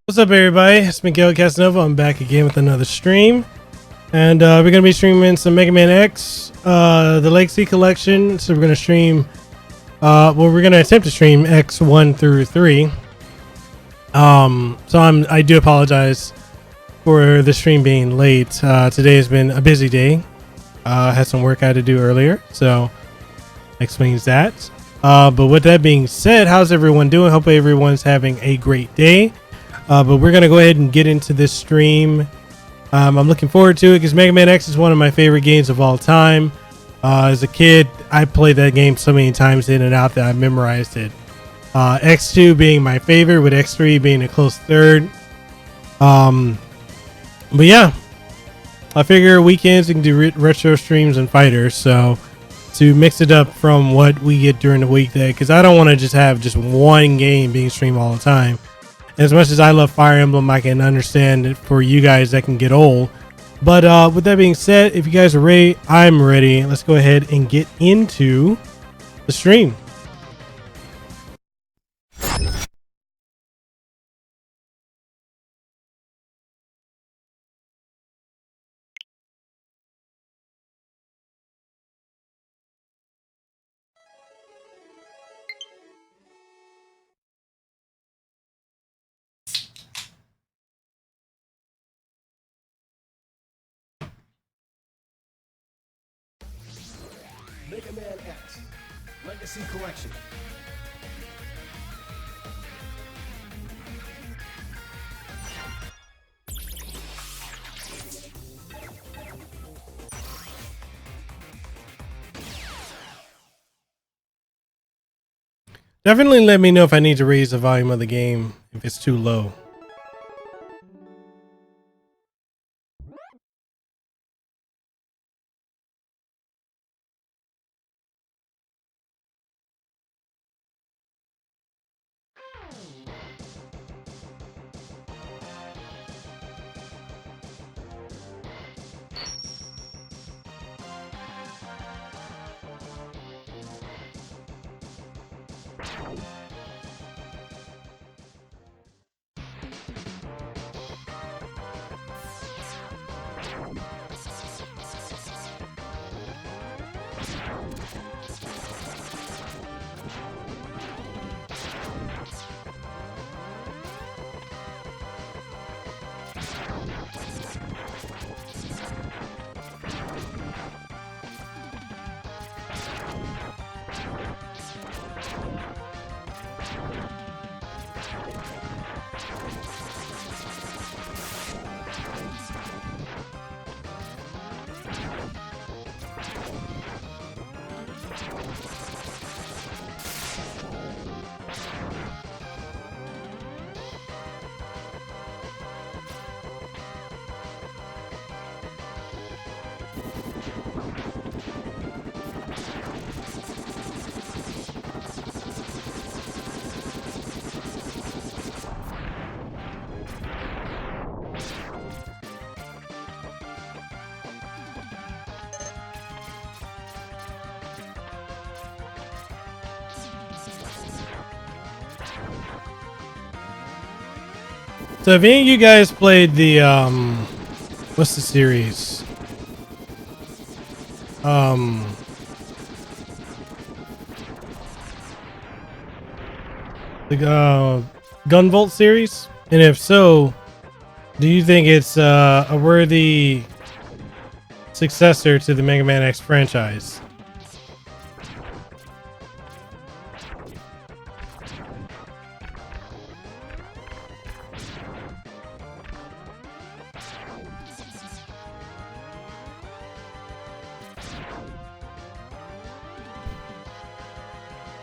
What's up, everybody? It's Miguel Casanova. I'm back again with another stream, and we're gonna be streaming some Mega Man X, the Legacy Collection. So we're gonna stream, we're gonna attempt to stream X 1 through 3. I do apologize for the stream being late. Today has been a busy day. Had some work I had to do earlier, so explains that. But with that being said, how's everyone doing? Hopefully everyone's having a great day. But we're going to go ahead and get into this stream. I'm looking forward to it because Mega Man X is one of my favorite games of all time. As a kid, I played that game so many times in and out that I memorized it. X2 being my favorite, with X3 being a close third. But yeah, I figure weekends we can do retro streams and fighters. So to mix it up from what we get during the weekday, because I don't want to just have just one game being streamed all the time. As much as I love Fire Emblem, I can understand it for you guys that can get old. But with that being said, if you guys are ready, I'm ready. Let's go ahead and get into the stream. Mega Man X Legacy Collection. Definitely let me know if I need to raise the volume of the game if it's too low. So if any of you guys played the what's the series? The Gunvolt series, and if so, do you think it's a worthy successor to the Mega Man X franchise?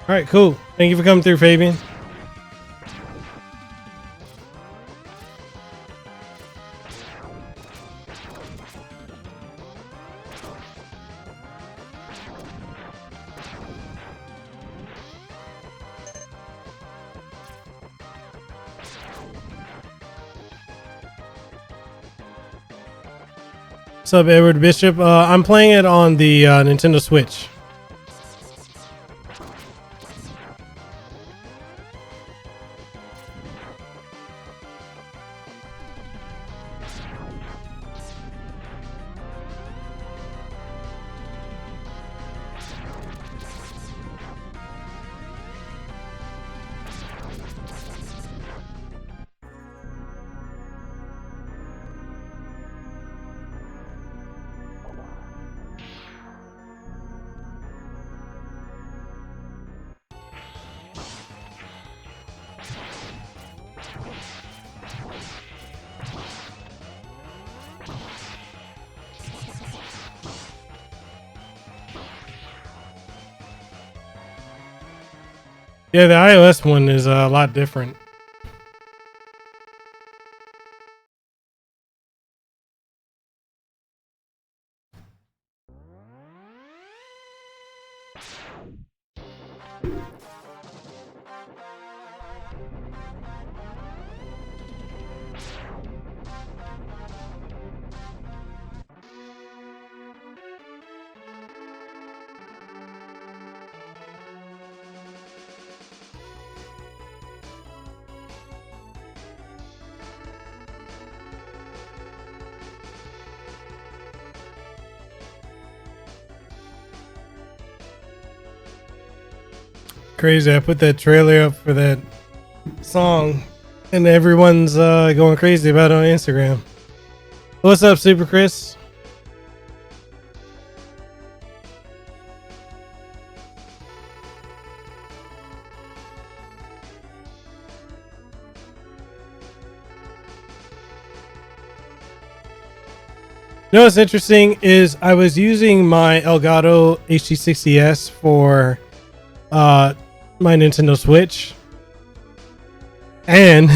All right, cool. Thank you for coming through, Fabian. What's up, Edward Bishop? I'm playing it on the Nintendo Switch. Yeah, the iOS one is a lot different. Crazy. I put that trailer up for that song and everyone's going crazy about it on Instagram. What's up, Super Chris? You know what's interesting is I was using my Elgato HD60S for my Nintendo Switch, and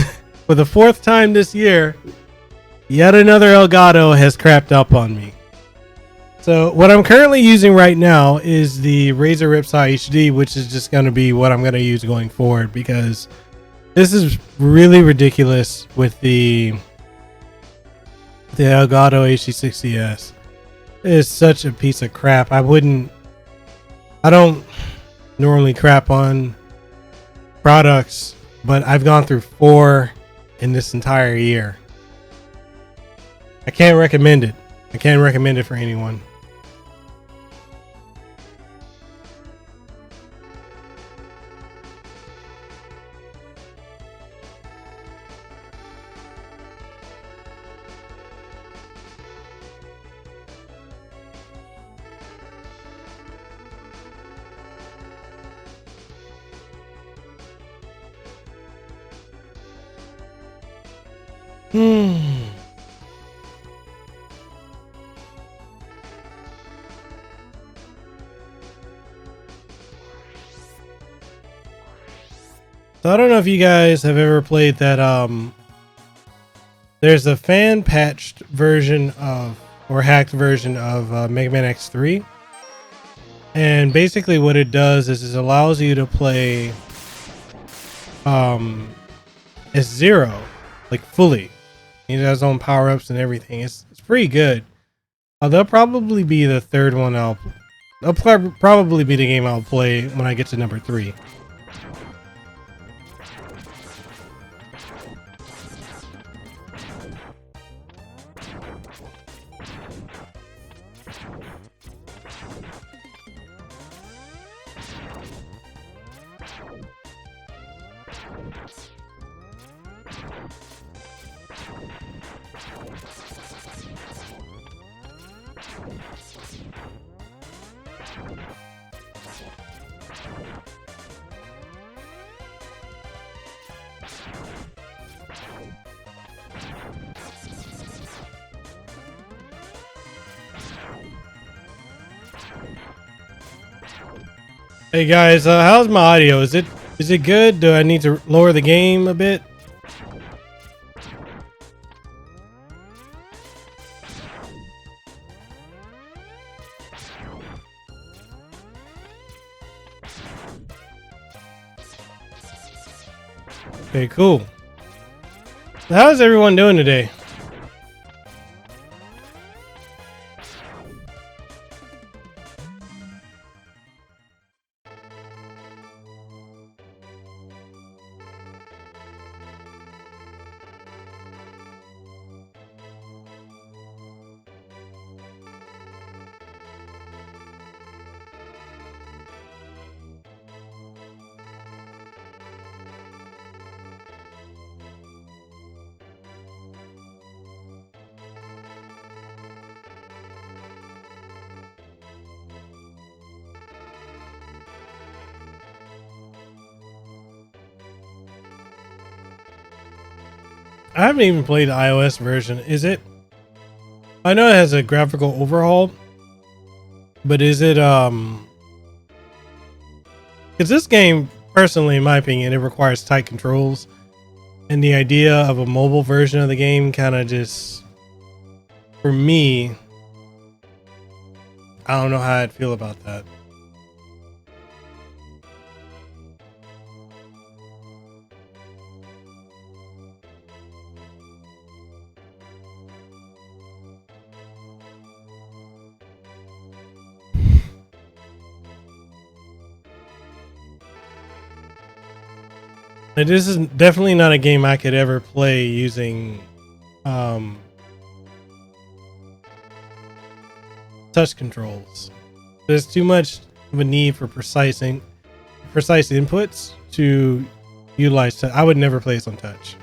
for the fourth time this year, yet another Elgato has crapped up on me. So what I'm currently using right now is the Razer Ripsaw HD, which is just going to be what I'm going to use going forward, because this is really ridiculous with the Elgato HD60S. It is such a piece of crap. I don't normally crap on products, but I've gone through 4 in this entire year. I can't recommend it. I can't recommend it for anyone. So I don't know if you guys have ever played that. There's a fan patched version of, or hacked version of Mega Man X3, and basically what it does is it allows you to play as Zero, like fully. He has his own power ups and everything. It's pretty good. They'll probably be the third one they'll probably be the game I'll play when I get to number 3. Hey guys, how's my audio? Is it good? Do I need to lower the game a bit? Okay, cool. How's everyone doing today? I haven't even played the iOS version. Is it? I know it has a graphical overhaul, but is it because this game, personally, in my opinion, it requires tight controls, and the idea of a mobile version of the game kind of just, for me, I don't know how I'd feel about that. Like, this is definitely not a game I could ever play using touch controls. There's too much of a need for precise inputs to utilize. I would never play this on touch.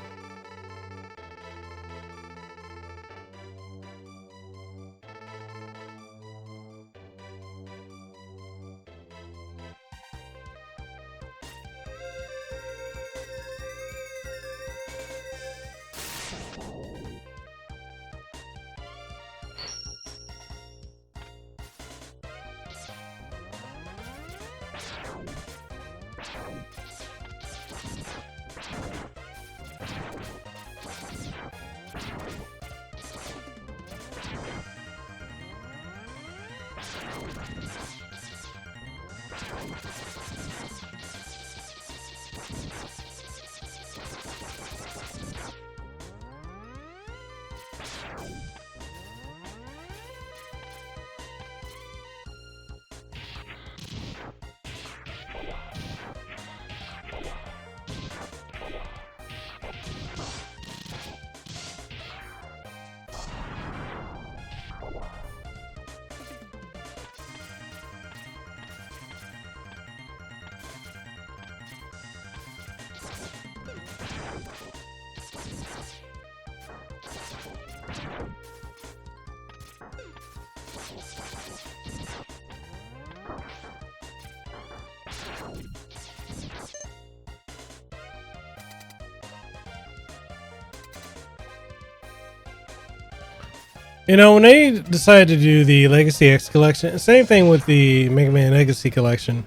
You know, when they decided to do the Legacy X collection, same thing with the Mega Man Legacy collection.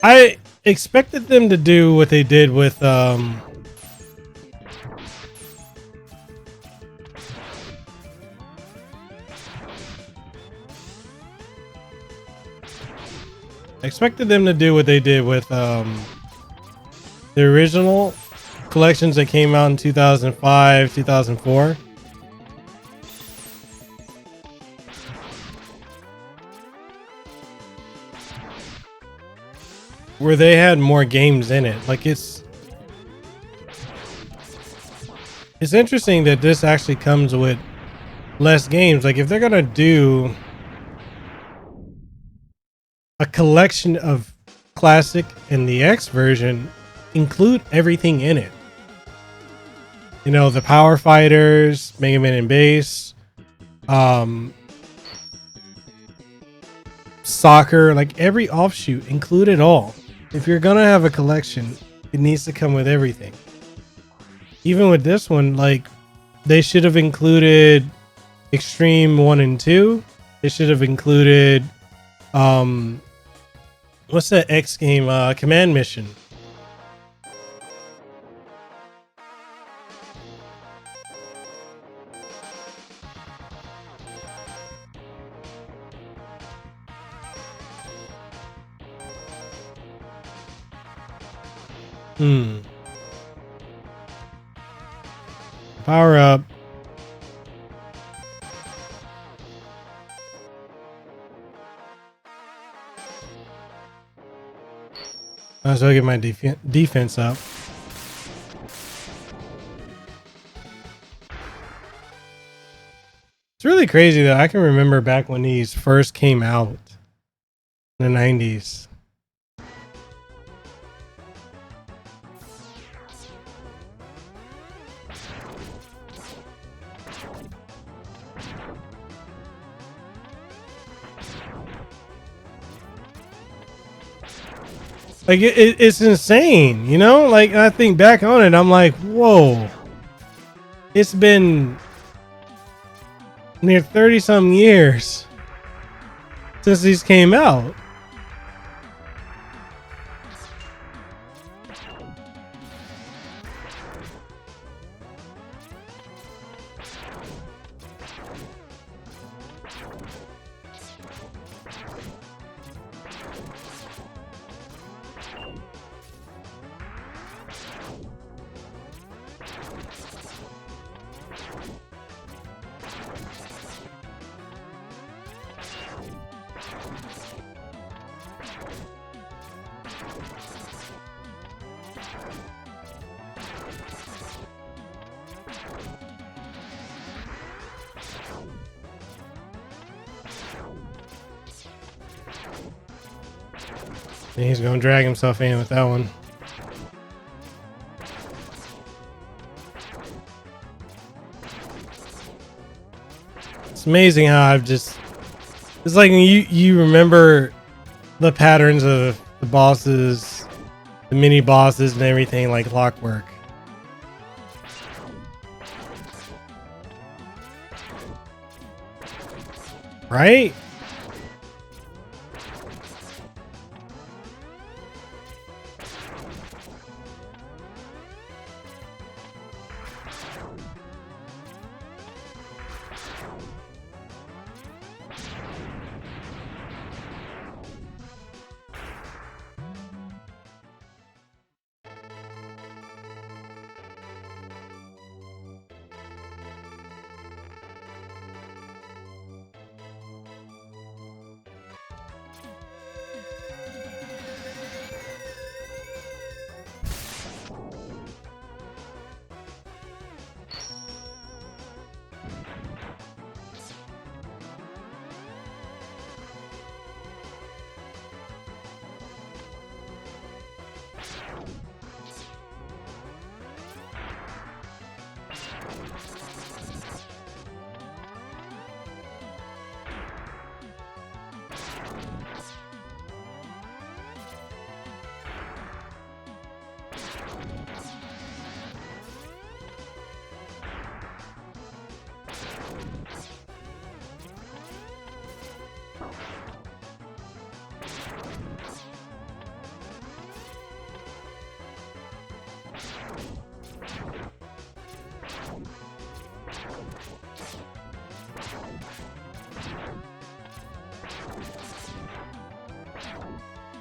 I expected them to do what they did with the original collections that came out in 2005, 2004. Where they had more games in it. Like it's interesting that this actually comes with less games. Like if they're gonna do a collection of classic and the X version, include everything in it. You know, the Power Fighters, Mega Man and Bass, soccer, like every offshoot, include it all. If you're gonna have a collection, it needs to come with everything. Even with this one, like they should have included Extreme 1 and 2. They should have included what's that X game? Command Mission. Power up. Might as well get my defense up. It's really crazy that I can remember back when these first came out in the 90s. Like it's insane, you know? Like I think back on it, I'm like, whoa. It's been near 30 some years since these came out. And he's gonna drag himself in with that one. It's amazing how I've just, it's like you remember the patterns of the bosses, the mini bosses and everything like clockwork. Right?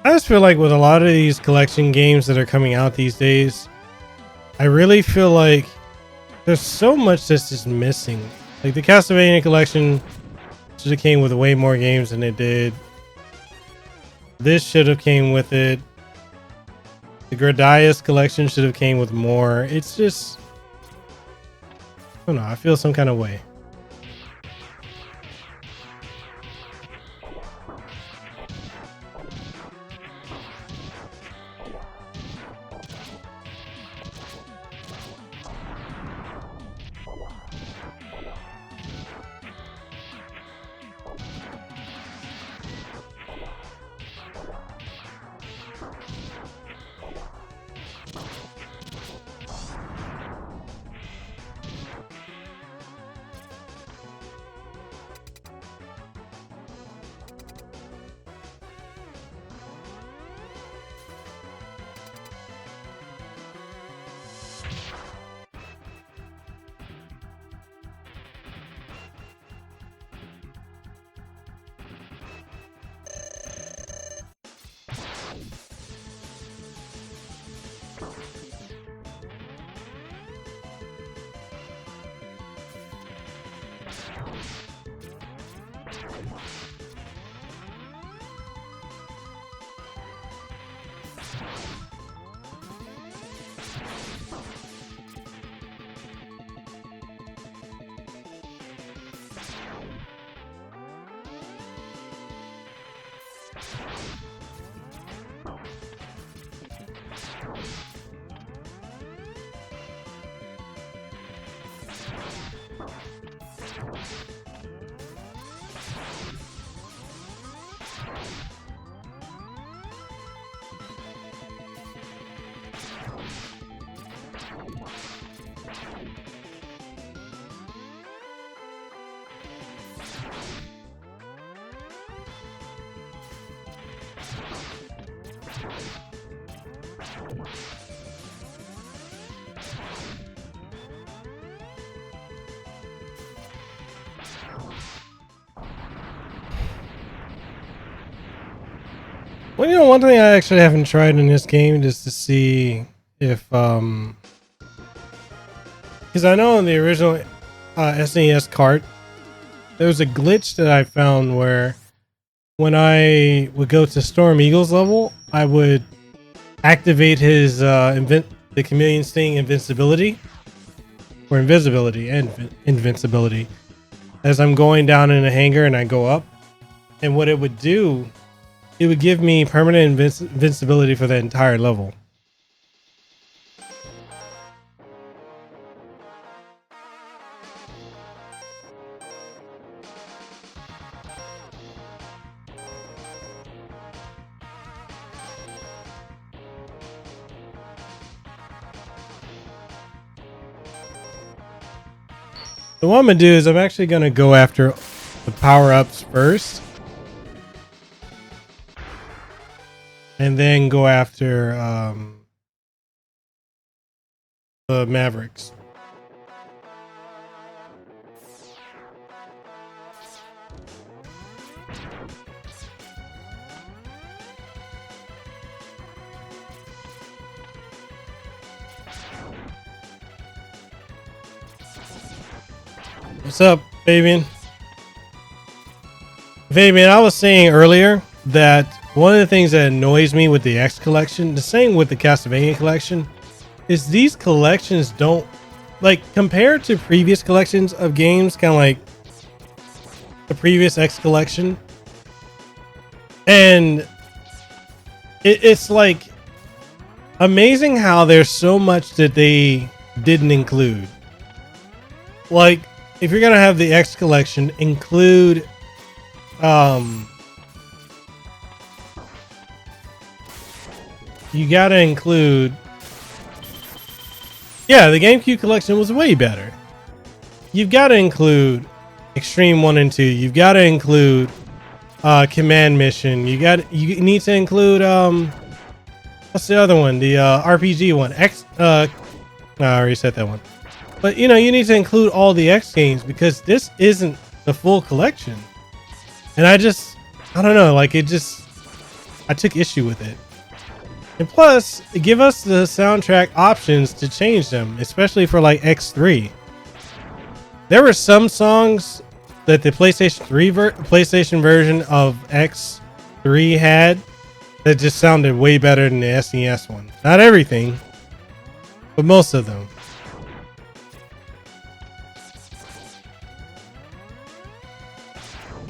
I just feel like with a lot of these collection games that are coming out these days, I really feel like there's so much that's just missing. Like the Castlevania collection should have came with way more games than it did. This should have came with it. The Gradius collection should have came with more. It's just, I don't know. I feel some kind of way. Well, you know, one thing I actually haven't tried in this game just to see if, because I know in the original SNES cart, there was a glitch that I found where when I would go to Storm Eagle's level, I would activate his the Chameleon Sting invincibility, or invisibility and invincibility, as I'm going down in a hangar and I go up, and what it would do, it would give me permanent invincibility for the entire level. So what I'm gonna do is I'm actually gonna go after the power-ups first, and then go after the Mavericks. What's up, Fabian? Fabian, I was saying earlier that one of the things that annoys me with the X collection, the same with the Castlevania collection, is these collections don't, like, compared to previous collections of games, kind of like the previous X collection, and it's like amazing how there's so much that they didn't include. Like, if you're gonna have the X collection, include you gotta include, yeah, the GameCube collection was way better. You've got to include Extreme 1 and 2. You've got to include Command Mission. You need to include what's the other one? The RPG one. No, I already said that one. But you know, you need to include all the X games because this isn't the full collection. And I don't know, like, it just, I took issue with it. And plus, give us the soundtrack options to change them, especially for like X3. There were some songs that the PlayStation version of X3 had that just sounded way better than the SNES one. Not everything, but most of them.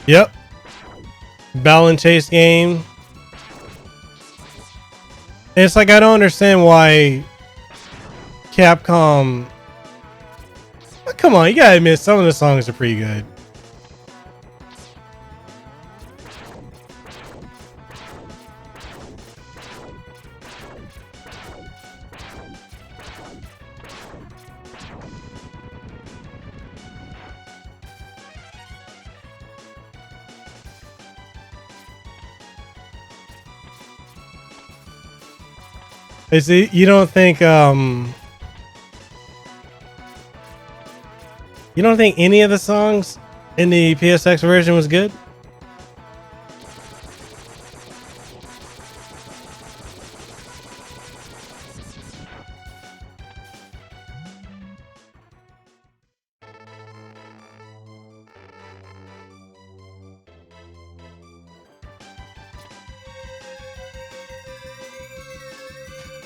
Yep. Ball and Chase game. And it's like I don't understand why Capcom. Come on, you gotta admit some of the songs are pretty good. Is it, you don't think any of the songs in the PSX version was good?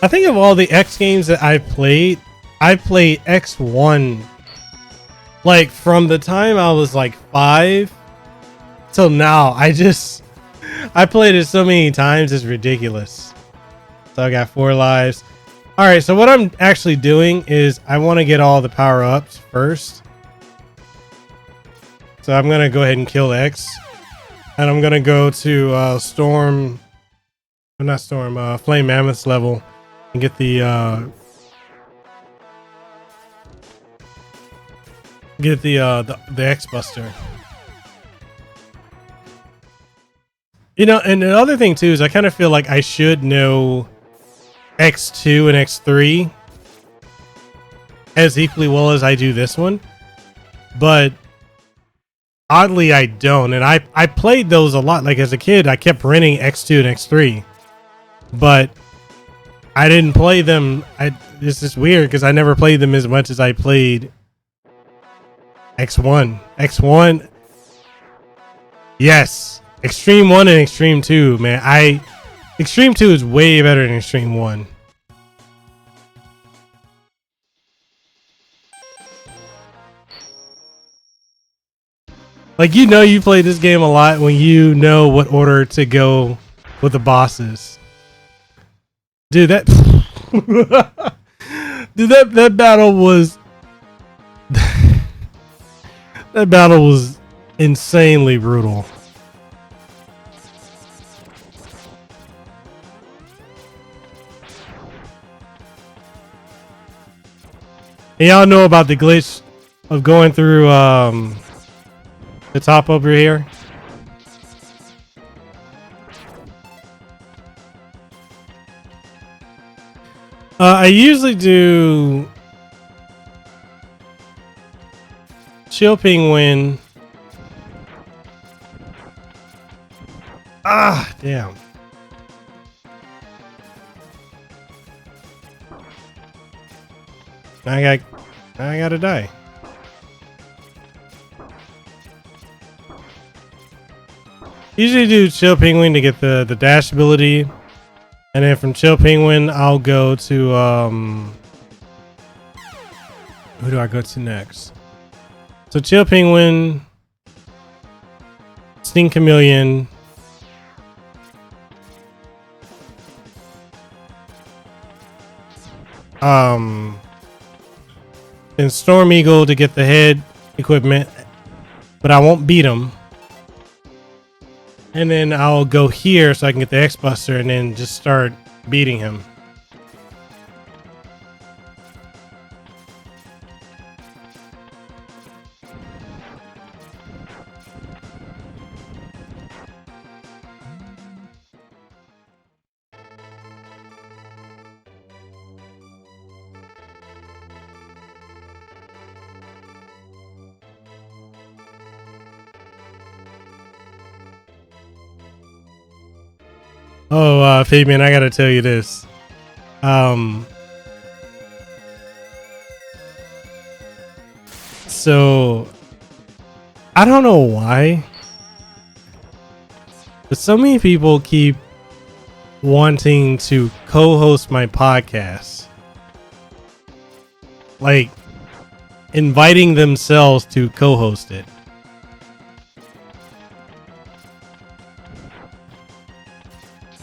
I think of all the X games that I played X1 like from the time I was like 5 till now. I played it so many times, it's ridiculous. So I got 4 lives. All right, so what I'm actually doing is I want to get all the power-ups first. So I'm going to go ahead and kill X. And I'm going to go to Flame Mammoth's level and get the X Buster. You know, and the other thing too is I kind of feel like I should know X2 and X3 as equally well as I do this one, but oddly I don't. And I played those a lot. Like as a kid, I kept renting X2 and X3, but I didn't play them. This is weird because I never played them as much as I played X1. X1. Yes. Extreme 1 and Extreme 2, man. Extreme 2 is way better than Extreme 1. Like, you play this game a lot when you know what order to go with the bosses. Dude, that that battle was that battle was insanely brutal. And y'all know about the glitch of going through the top over here. I usually do Chill Penguin. Ah, damn. I gotta die. Usually do Chill Penguin to get the dash ability. And then from Chill Penguin, I'll go to who do I go to next? So Chill Penguin, Sting Chameleon, and Storm Eagle to get the head equipment, but I won't beat him. And then I'll go here so I can get the X Buster and then just start beating him. Oh, Fabian, I gotta tell you this. So I don't know why, but so many people keep wanting to co-host my podcast, like inviting themselves to co-host it.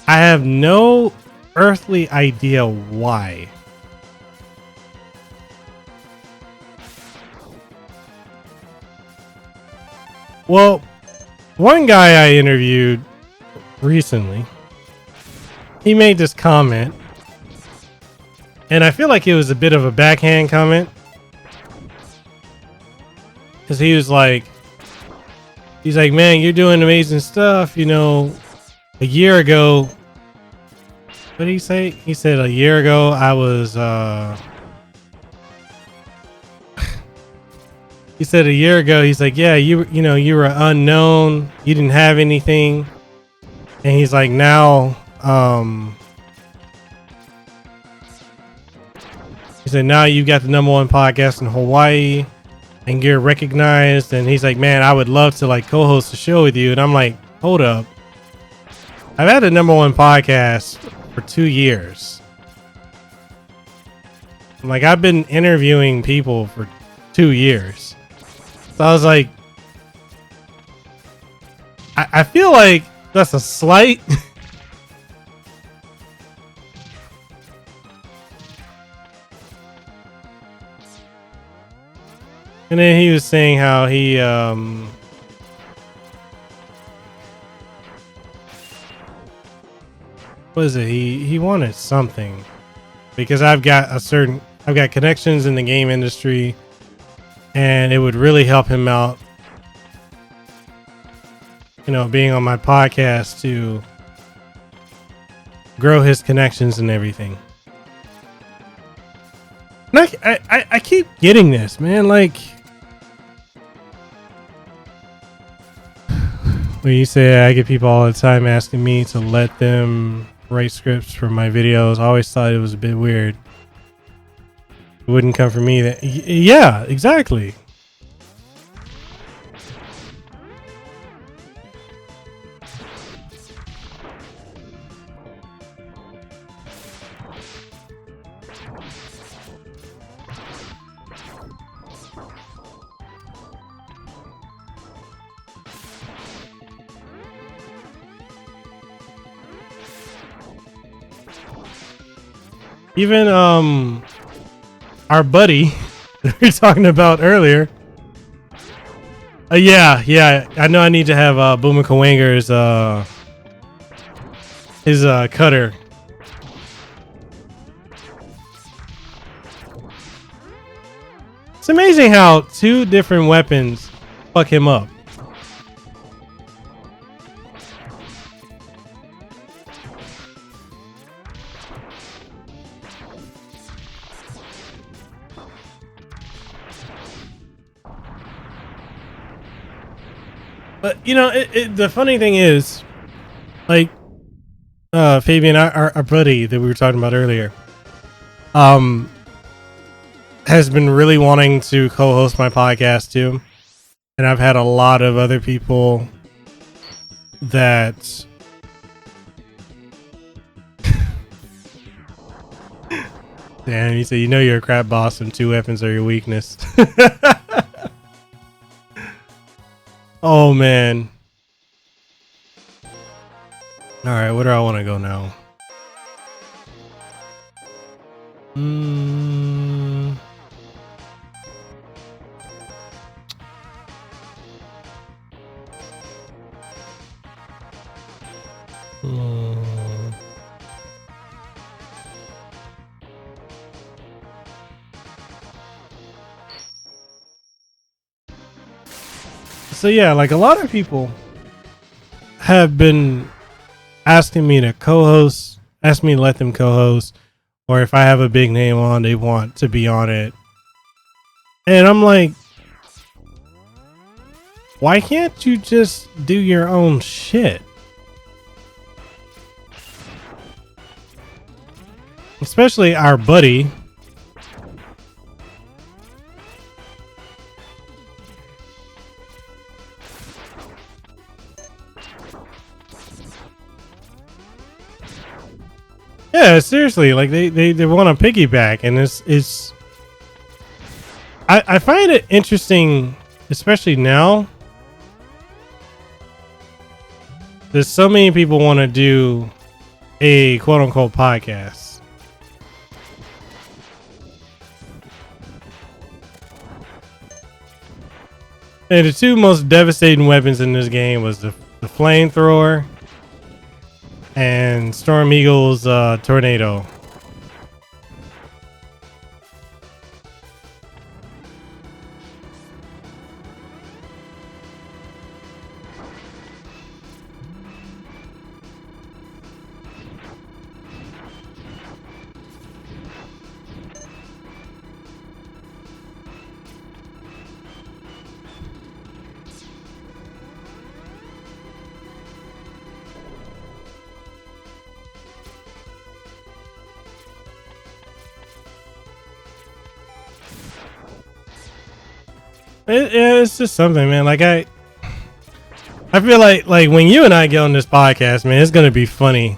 I have no earthly idea why. Well, one guy I interviewed recently, he made this comment, and I feel like it was a bit of a backhand comment, because he's like, man, you're doing amazing stuff. You know, a year ago, what did he say? He said a year ago I was, he said a year ago, he's like, yeah, you know, you were unknown. You didn't have anything. And he's like, now, he said, now you got the #1 podcast in Hawaii and you're recognized. And he's like, man, I would love to like co-host a show with you. And I'm like, hold up. I've had the #1 podcast for 2 years. Like, I've been interviewing people for 2 years. So I was like, I feel like that's a slight. And then he was saying how he what is it? He wanted something because I've got connections in the game industry, and it would really help him out, you know, being on my podcast to grow his connections and everything. And I keep getting this, man. Like, when you say I get people all the time asking me to let them write scripts for my videos, I always thought it was a bit weird. It wouldn't come from me. Yeah, exactly. Even our buddy that we were talking about earlier. Yeah, I know I need to have Boomer Kawanger's his cutter. It's amazing how 2 different weapons fuck him up. But you know, the funny thing is, like, Fabian, our buddy that we were talking about earlier, has been really wanting to co-host my podcast too, and I've had a lot of other people that damn, you say, you know, you're a crap boss and 2 weapons are your weakness. Oh man. All right, where do I want to go now? So yeah, like a lot of people have been asking me to co-host, ask me to let them co-host, or if I have a big name on, they want to be on it. And I'm like, why can't you just do your own shit? especially our buddy. Yeah, seriously, like they want to piggyback, and it's I find it interesting, especially now. There's so many people want to do a quote unquote podcast. And the two most devastating weapons in this game was the flamethrower and Storm Eagle's tornado. It's just something, man. Like I feel like when you and I get on this podcast, man, it's gonna be funny.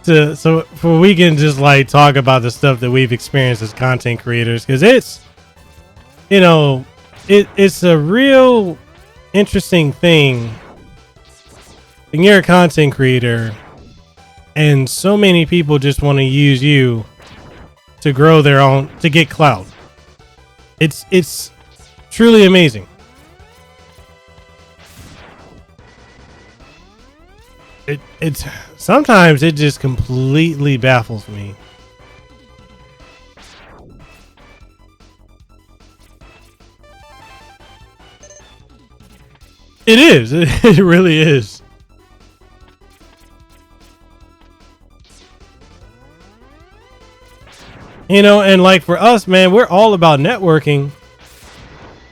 So for we can just like talk about the stuff that we've experienced as content creators, because it's, you know, it's a real interesting thing when you're a content creator, and so many people just want to use you to grow their own, to get clout. It's truly amazing. It's sometimes it just completely baffles me. It is. It really is. You know, and like for us, man, we're all about networking.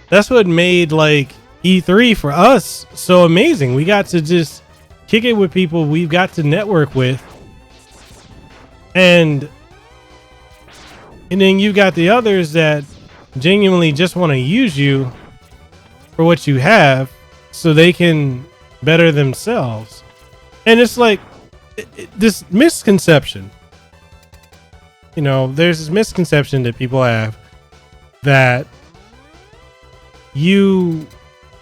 That's what made like E3 for us so amazing. We got to just kick it with people we've got to network with. And then you got the others that genuinely just want to use you for what you have so they can better themselves. And it's like this misconception. You know, there's this misconception that people have that you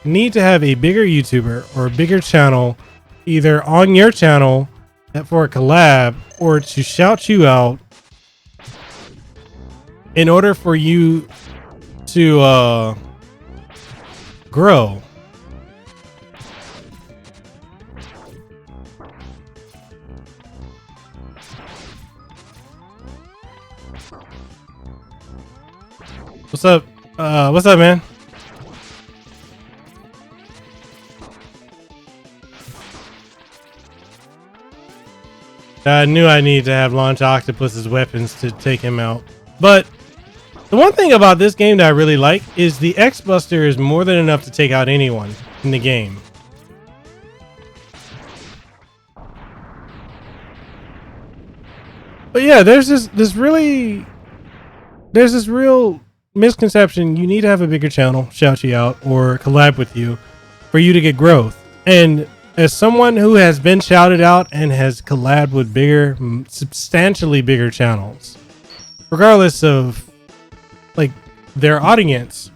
need to have a bigger YouTuber or a bigger channel either on your channel for a collab or to shout you out in order for you to grow. What's up? What's up, man? I knew I needed to have Launch Octopus's weapons to take him out. But the one thing about this game that I really like is the X-Buster is more than enough to take out anyone in the game. But yeah, there's this real misconception. You need to have a bigger channel shout you out or collab with you for you to get growth. And as someone who has been shouted out and has collabed with bigger, substantially bigger channels, regardless of like their audience,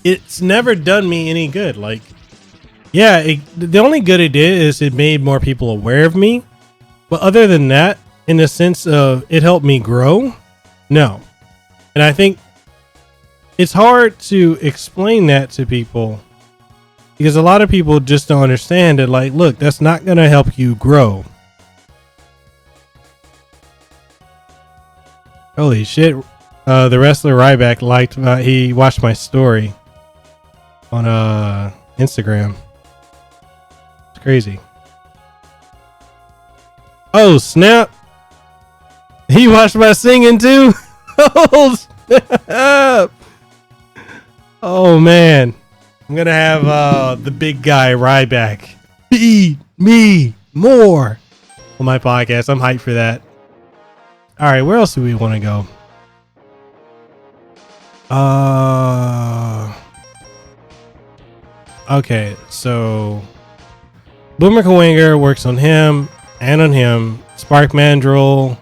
it's never done me any good. Like, yeah, the only good it did is it made more people aware of me. But other than that, in the sense of it helped me grow, no. And I think it's hard to explain that to people because a lot of people just don't understand it. Like, look, that's not going to help you grow. Holy shit. The wrestler Ryback liked, he watched my story on Instagram. It's crazy. Oh, snap. He watched my singing too. Oh, snap. Oh, man. I'm going to have the big guy Ryback feed me more on my podcast. I'm hyped for that. All right, where else do we want to go? Okay, so Boomer Kawanger works on him and on him. Spark Mandrill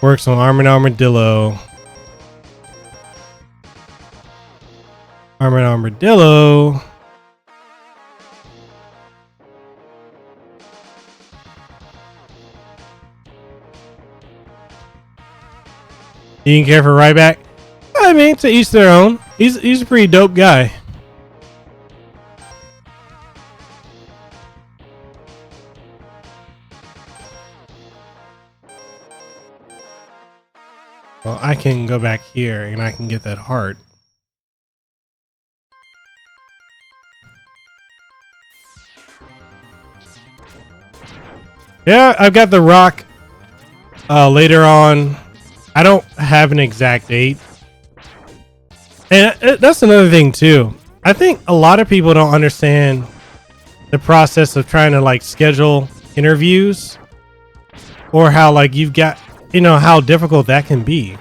works on Armored Armadillo. Armored Armadillo. You didn't care for Ryback? I mean, to each their own. He's a pretty dope guy. Well, I can go back here and I can get that heart. Yeah, I've got the rock later on. I don't have an exact date. And that's another thing too. I think a lot of people don't understand the process of trying to like schedule interviews, or how like you've got, you know, how difficult that can be.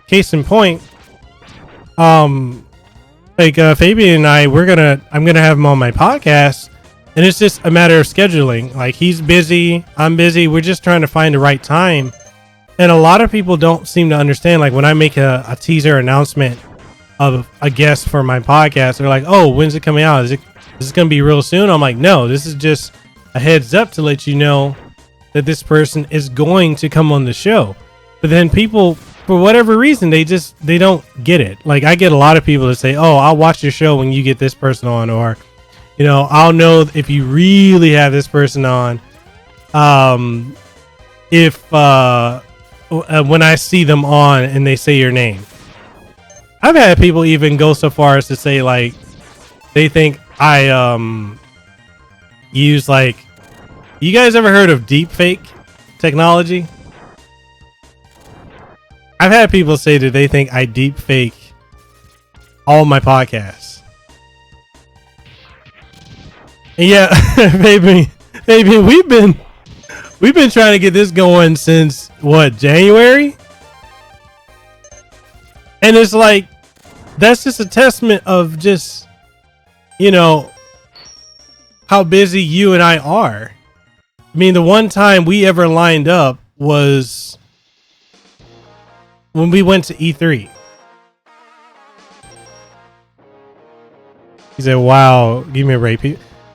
Case in point, Fabian and I, I'm gonna have him on my podcast, and it's just a matter of scheduling. Like, he's busy, I'm busy, we're just trying to find the right time. And a lot of people don't seem to understand, like when I make a teaser announcement of a guest for my podcast, they're like, oh, when's it coming out? Is this going to be real soon? I'm like, no, this is just a heads up to let you know that this person is going to come on the show. But then people, for whatever reason, they don't get it. Like, I get a lot of people that say, oh, I'll watch your show when you get this person on, or, you know, I'll know if you really have this person on. When I see them on and they say your name. I've had people even go so far as to say, like, they think I use, like, you guys ever heard of deep fake technology? I've had people say that they think I deep fake all my podcasts. And yeah, baby, we've been trying to get this going since what, January? And it's like, that's just a testament of just, you know, how busy you and I are. I mean, the one time we ever lined up was when we went to E3. He said, wow, give me a break.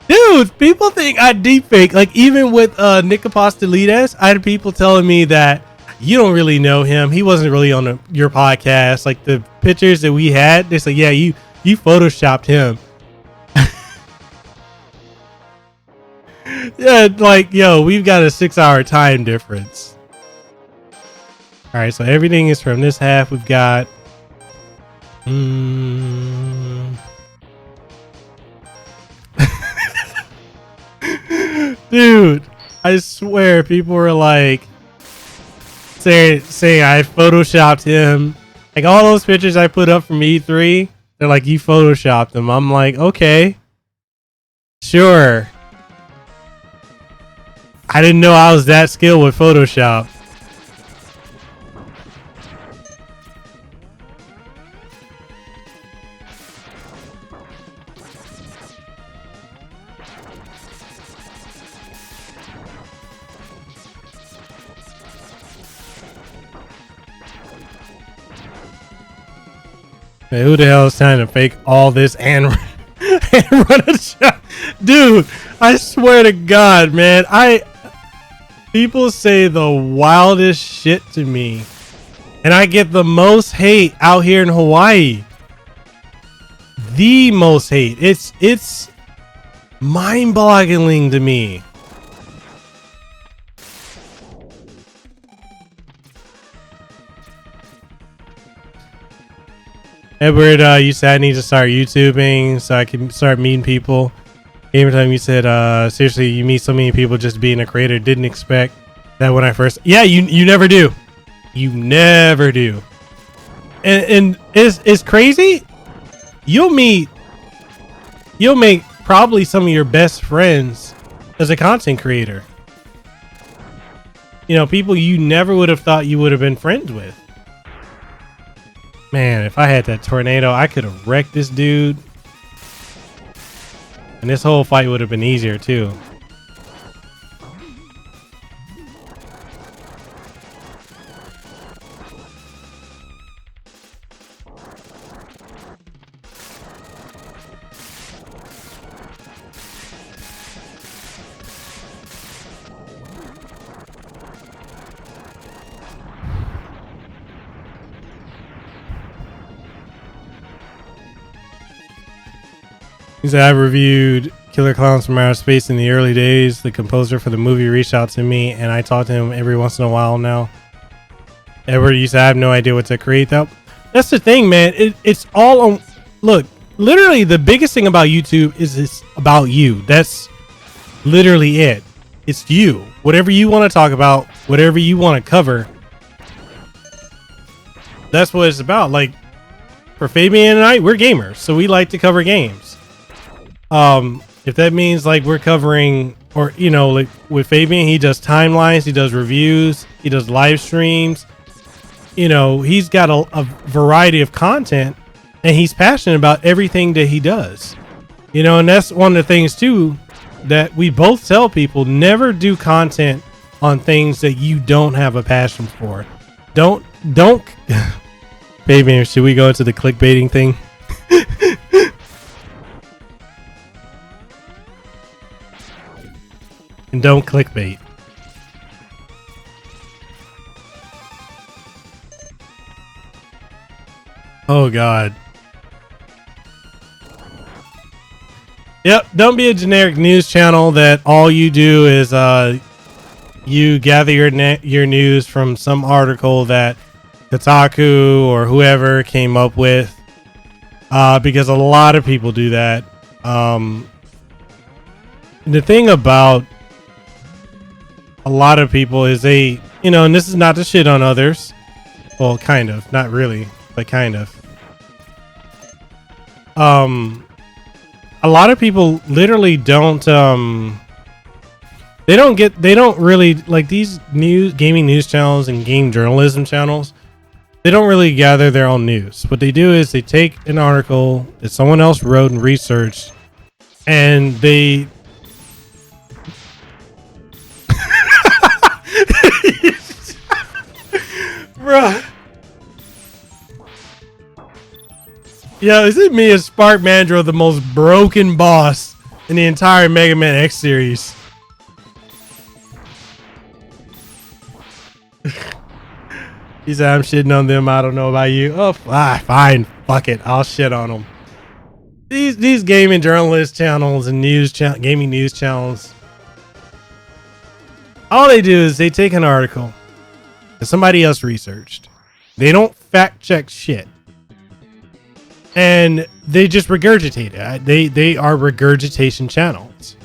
Dude, people think I deep fake. Like, even with Nick Apostolides, I had people telling me that you don't really know him. He wasn't really on your podcast. Like, the pictures that we had, they said, yeah, you photoshopped him. Yeah, like, yo, we've got a 6-hour time difference. All right, so everything is from this half. We've got dude, I swear people were like saying I photoshopped him. Like, all those pictures I put up from E3, they're like, you photoshopped them. I'm like, okay, sure. I didn't know I was that skilled with Photoshop. Man, who the hell is trying to fake all this and run a show? Dude, I swear to God, man, people say the wildest shit to me, and I get the most hate out here in Hawaii. The most hate. It's mind-boggling to me. Edward, you said I need to start YouTubing so I can start meeting people. Every time you said, seriously, you meet so many people just being a creator. Didn't expect that when I first... Yeah, you never do. You never do. And it's crazy. You'll make probably some of your best friends as a content creator. You know, people you never would have thought you would have been friends with. Man, if I had that tornado, I could have wrecked this dude. And this whole fight would have been easier too. He said, I reviewed Killer Clowns from Outer Space in the early days. The composer for the movie reached out to me, and I talk to him every once in a while now. Edward, you said, I have no idea what to create that. That's the thing, man. It's all on. Look, literally, the biggest thing about YouTube is it's about you. That's literally it. It's you. Whatever you want to talk about, whatever you want to cover. That's what it's about. Like, for Fabian and I, we're gamers, so we like to cover games. If that means like we're covering, or you know, like with Fabian, he does timelines, he does reviews, he does live streams. You know, he's got a variety of content, and he's passionate about everything that he does. You know, and that's one of the things too that we both tell people: never do content on things that you don't have a passion for. Don't. Fabian, should we go into the clickbaiting thing? And don't clickbait. Oh God. Yep, don't be a generic news channel that all you do is you gather your news from some article that Kotaku or whoever came up with, because a lot of people do that. The thing about a lot of people is they, you know, and this is not to shit on others. Well, kind of, not really, but kind of. A lot of people literally don't, they don't really like these gaming news channels and game journalism channels. They don't really gather their own news. What they do is they take an article that someone else wrote and researched, and they bruh. Yo, is it me as Spark Mandrill, the most broken boss in the entire Mega Man X series? He said, I'm shitting on them. I don't know about you. Oh, fine. Fuck it. I'll shit on them. These gaming journalist channels and gaming news channels, all they do is they take an article that somebody else researched. They don't fact check shit. And they just regurgitate it. They are regurgitation channels.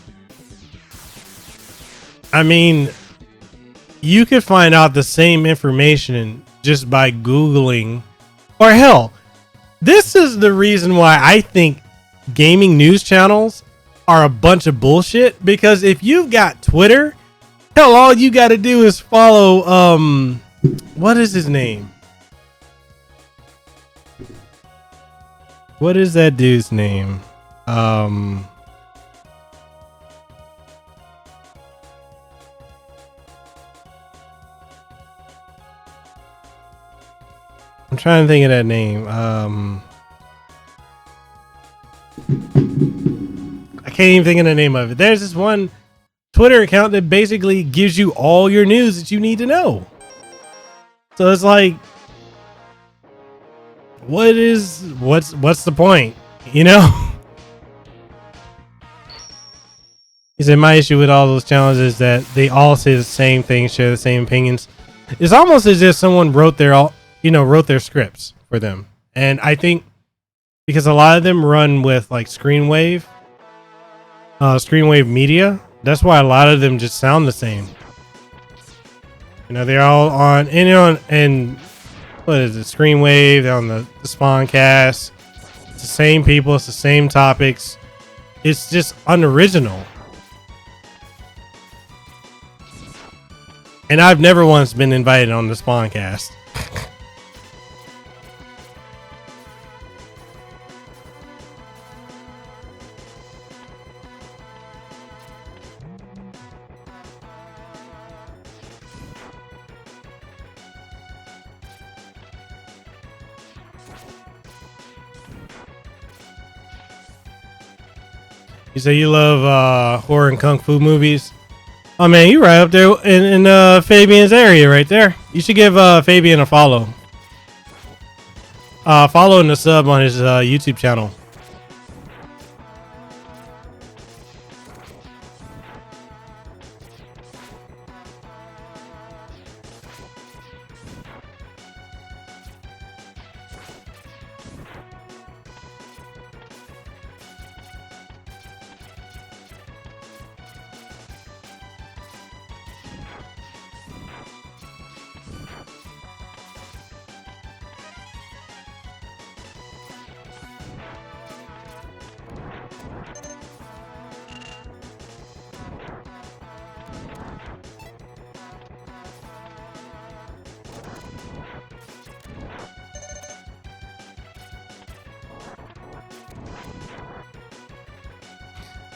I mean, you could find out the same information just by Googling, or hell, this is the reason why I think gaming news channels are a bunch of bullshit, because if you've got Twitter, hell, all you got to do is follow, what is his name? What is that dude's name? I'm trying to think of that name. I can't even think of the name of it. There's this one Twitter account that basically gives you all your news that you need to know. So it's like, what's the point? You know? He said, my issue with all those channels is that they all say the same thing, share the same opinions. It's almost as if someone wrote their scripts for them. And I think because a lot of them run with like Screenwave Media, that's why a lot of them just sound the same. You know, they're all on, and what is it, Screenwave, they're on the Spawncast. It's the same people, it's the same topics. It's just unoriginal. And I've never once been invited on the Spawncast. You say you love horror and kung fu movies? Oh man, you right up there in Fabian's area right there. You should give Fabian a follow. Follow and a sub on his YouTube channel.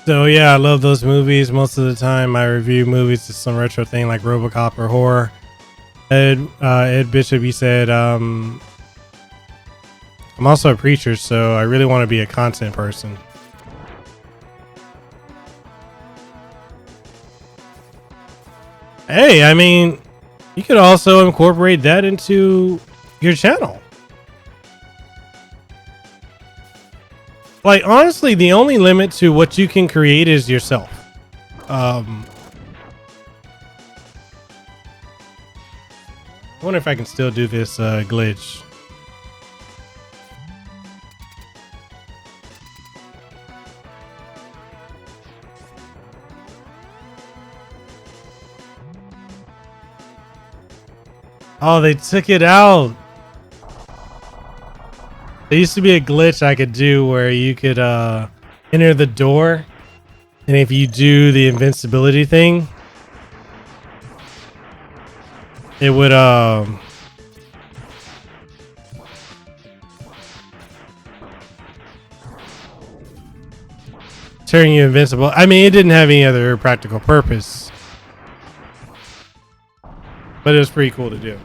So yeah, I love those movies. Most of the time I review movies to some retro thing like RoboCop or horror. Ed Bishop, he said, I'm also a preacher, so I really want to be a content person. Hey, I mean, you could also incorporate that into your channel. Like, honestly, the only limit to what you can create is yourself. I wonder if I can still do this glitch. Oh, they took it out. There used to be a glitch I could do where you could enter the door, and if you do the invincibility thing, it would turn you invincible. I mean, it didn't have any other practical purpose, but it was pretty cool to do.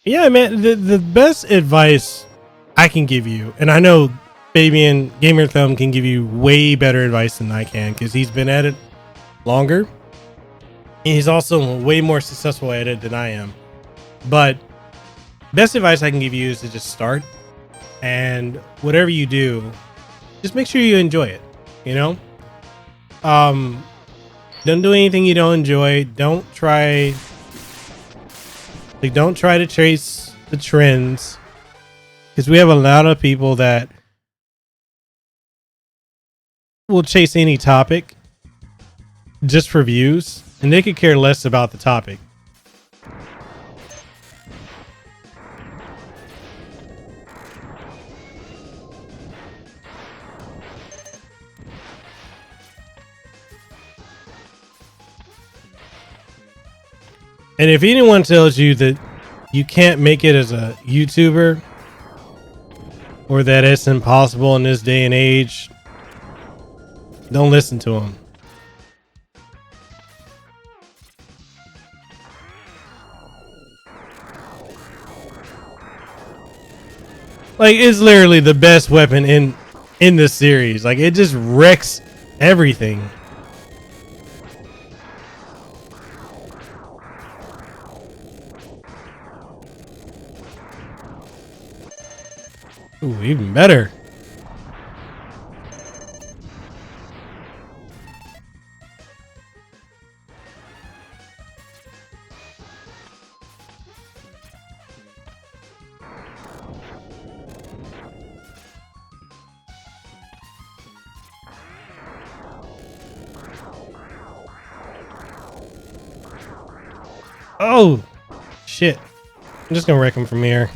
Yeah, man, the best advice I can give you, and I know Fabian Gamer Thumb can give you way better advice than I can because he's been at it longer. He's also way more successful at it than I am. But best advice I can give you is to just start, and whatever you do, just make sure you enjoy it. You know, don't do anything you don't enjoy. Don't try to chase the trends, because we have a lot of people that will chase any topic just for views, and they could care less about the topic. And if anyone tells you that you can't make it as a YouTuber, or that it's impossible in this day and age, don't listen to them. Like, it's literally the best weapon in this series. Like, it just wrecks everything. Ooh, even better. Oh, shit. I'm just gonna wreck him from here.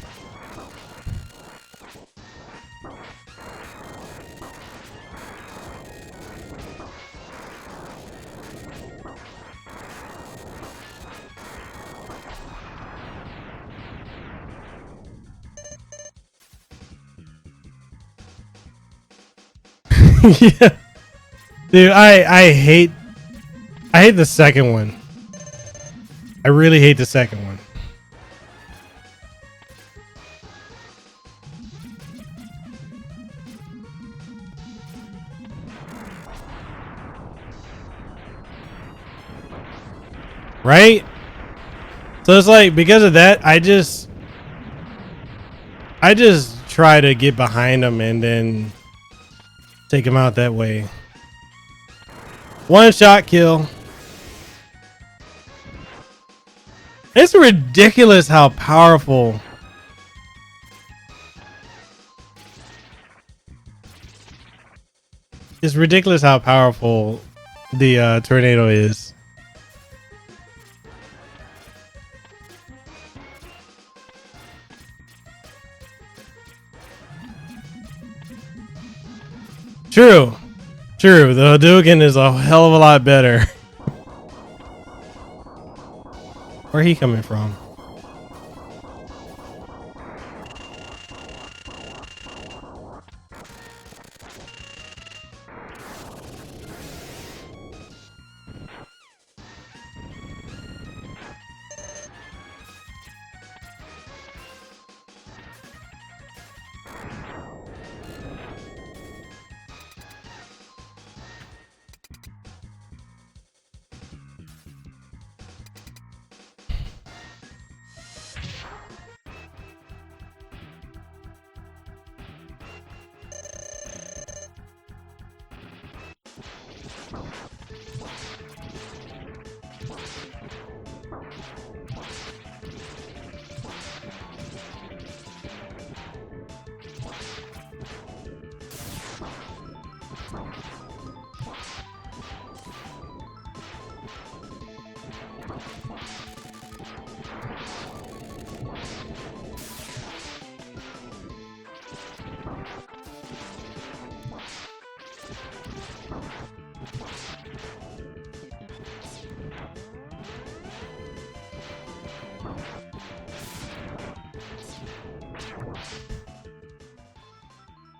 Yeah. Dude, I hate the second one. I really hate the second one. Right? So it's like, because of that, I just try to get behind them and then take them out that way. One shot kill. It's ridiculous how powerful the tornado is. True. The Hadouken is a hell of a lot better. Where he coming from?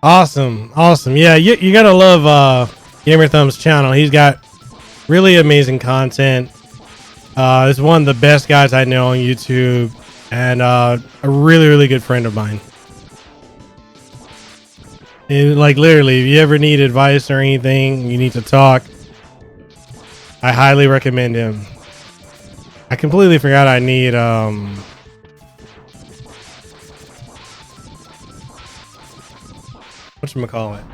Awesome. Yeah, you gotta love Gamer Thumb's channel. He's got really amazing content. He's one of the best guys I know on YouTube, and a really good friend of mine. And, like, literally, if you ever need advice or anything, you need to talk, I highly recommend him. I completely forgot I need whatchamacallit.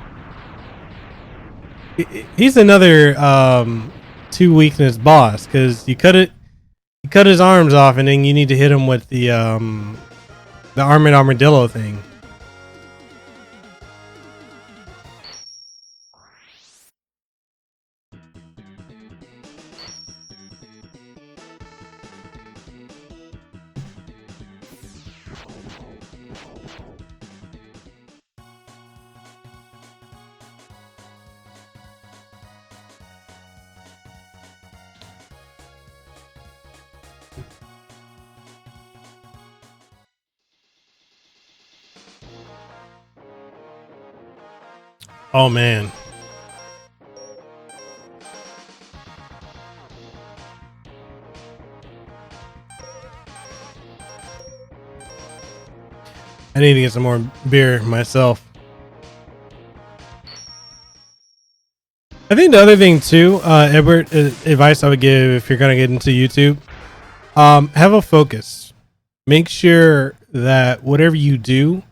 He's another 2 weakness boss, because you cut his arms off, and then you need to hit him with the armored armadillo thing. Oh man. I need to get some more beer myself. I think the other thing too, Edward, advice I would give if you're gonna get into YouTube, have a focus. Make sure that whatever you do,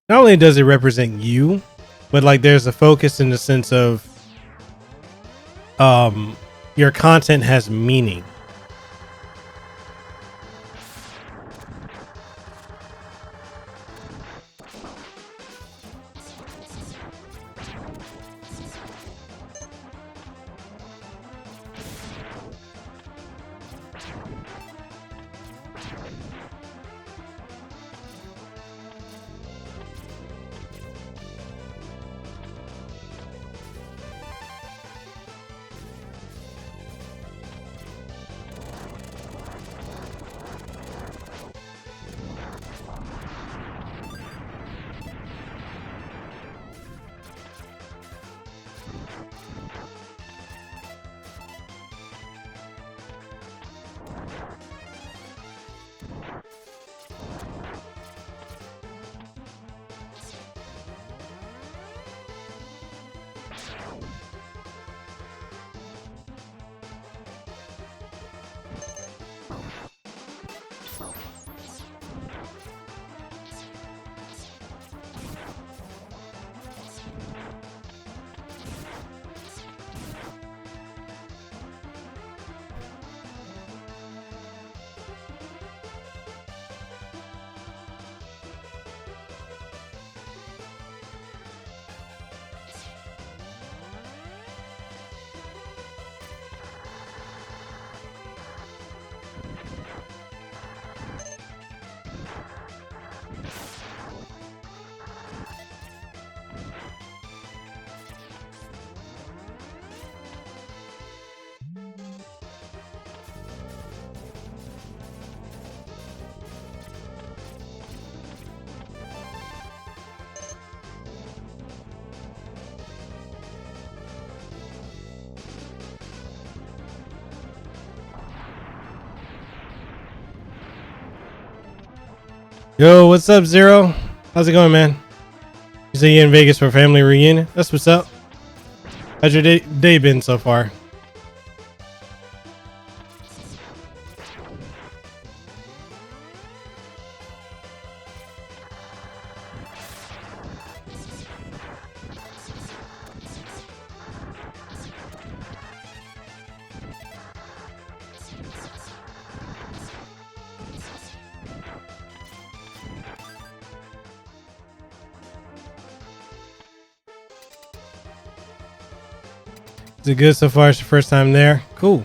not only does it represent you, but like there's a focus in the sense of your content has meaning. Yo, what's up, Zero? How's it going, man? You say you're in Vegas for a family reunion? That's what's up. How's your day been so far? Is it good so far? It's your first time there? Cool.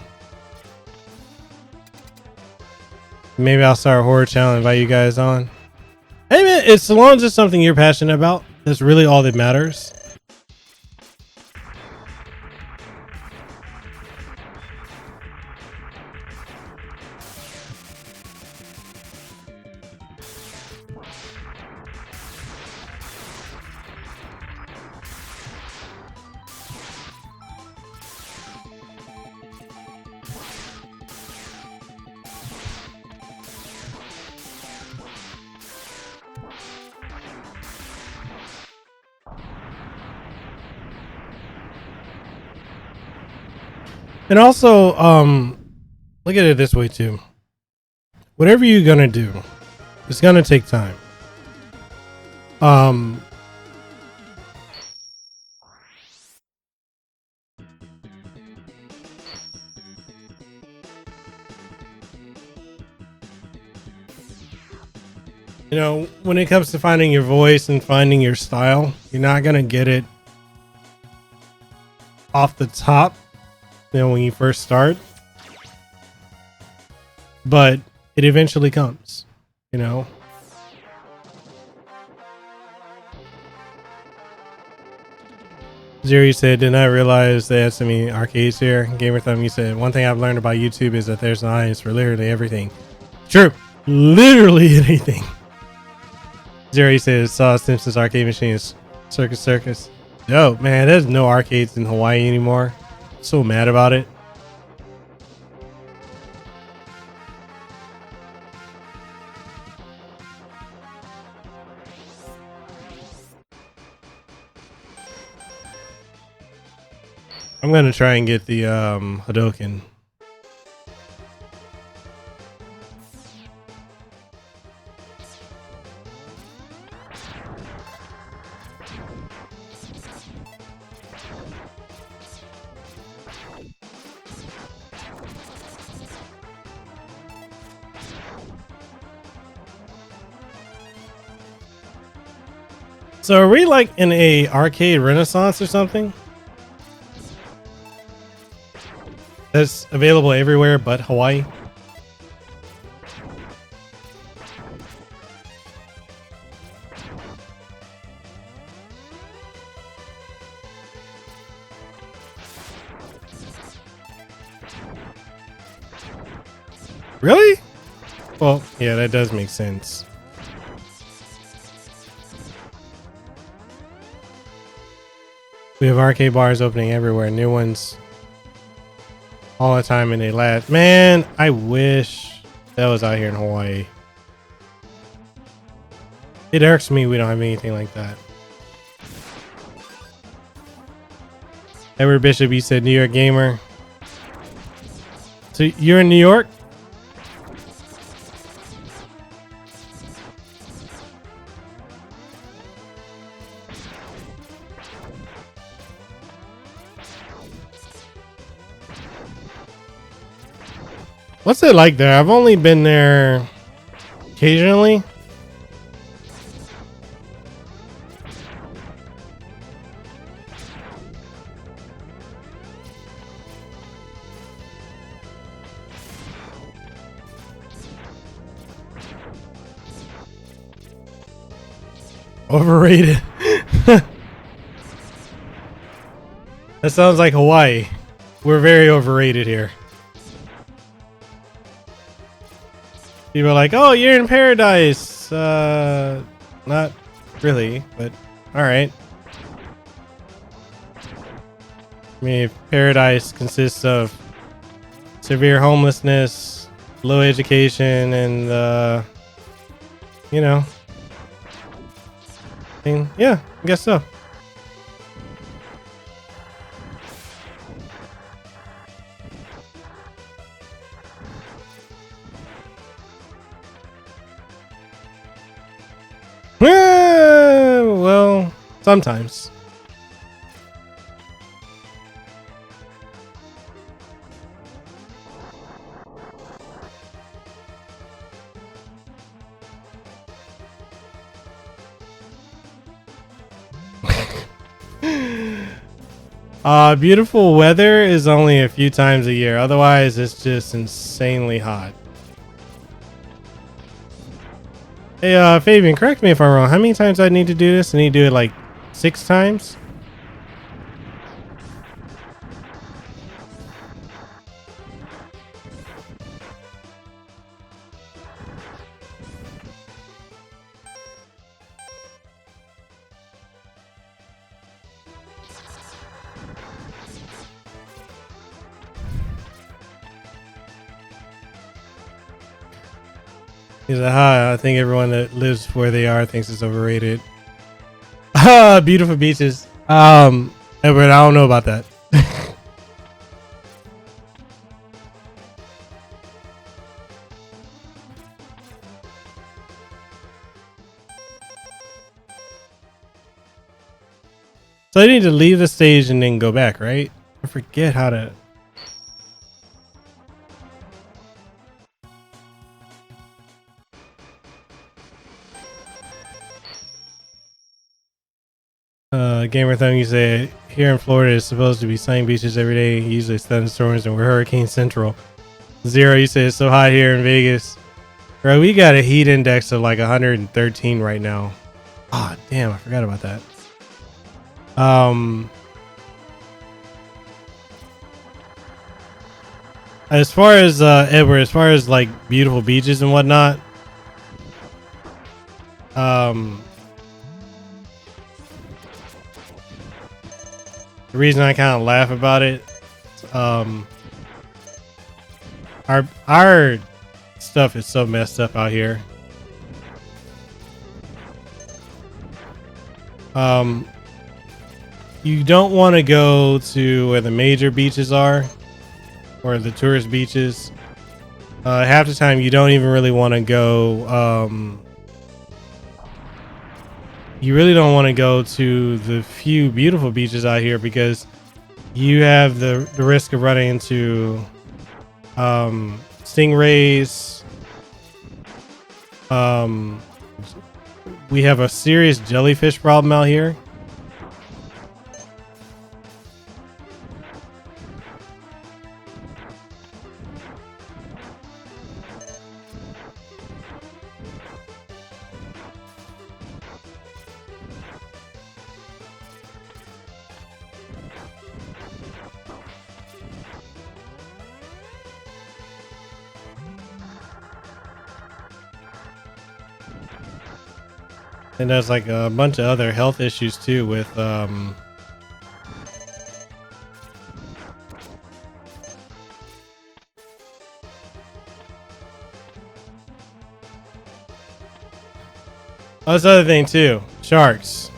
Maybe I'll start a horror channel and invite you guys on. Hey man, as long as it's something you're passionate about, that's really all that matters. And also, look at it this way too. Whatever you're gonna do, it's gonna take time. You know, when it comes to finding your voice and finding your style, you're not gonna get it off the top, you know, when you first start, but it eventually comes, you know. Zeri said, did not realize they had so many arcades here. Gamer Thumb, you said, one thing I've learned about YouTube is that there's an audience for literally everything. True. Literally anything. Zeri says, saw Simpsons arcade machines. Circus. Yo, man, there's no arcades in Hawaii anymore. So mad about it. I'm gonna try and get the Hadoken. So are we like in a arcade renaissance or something? That's available everywhere but Hawaii. Really? Well, yeah, that does make sense. We have arcade bars opening everywhere, new ones all the time, and they last. Man, I wish that was out here in Hawaii. It irks me we don't have anything like that. Edward Bishop, you said New York gamer. So you're in New York? What's it like there? I've only been there occasionally. Overrated. That sounds like Hawaii. We're very overrated here. People are like, oh, you're in paradise. Not really, but all right. I mean, if paradise consists of severe homelessness, low education, and, you know, I mean, yeah, I guess so. Well, sometimes. Beautiful weather is only a few times a year. Otherwise, it's just insanely hot. Hey, Fabian, correct me if I'm wrong. How many times I need to do this? I need to do it like 6 times? He's like, I think everyone that lives where they are thinks it's overrated. Beautiful beaches. Edward, I don't know about that. So I need to leave the stage and then go back, right? I forget how to. Gamer Thumb, you say here in Florida is supposed to be sunny beaches every day, usually thunderstorms, and we're Hurricane Central. Zero, you say it's so hot here in Vegas. Bro, we got a heat index of like 113 right now. Oh, damn, I forgot about that. As far as Edward, as far as like beautiful beaches and whatnot, the reason I kind of laugh about it, our stuff is so messed up out here. you don't want to go to where the major beaches are or the tourist beaches. Half the time you don't even really want to go. You really don't want to go to the few beautiful beaches out here because you have the risk of running into stingrays. We have a serious jellyfish problem out here. And there's like a bunch of other health issues too with oh, that's the other thing too. Sharks.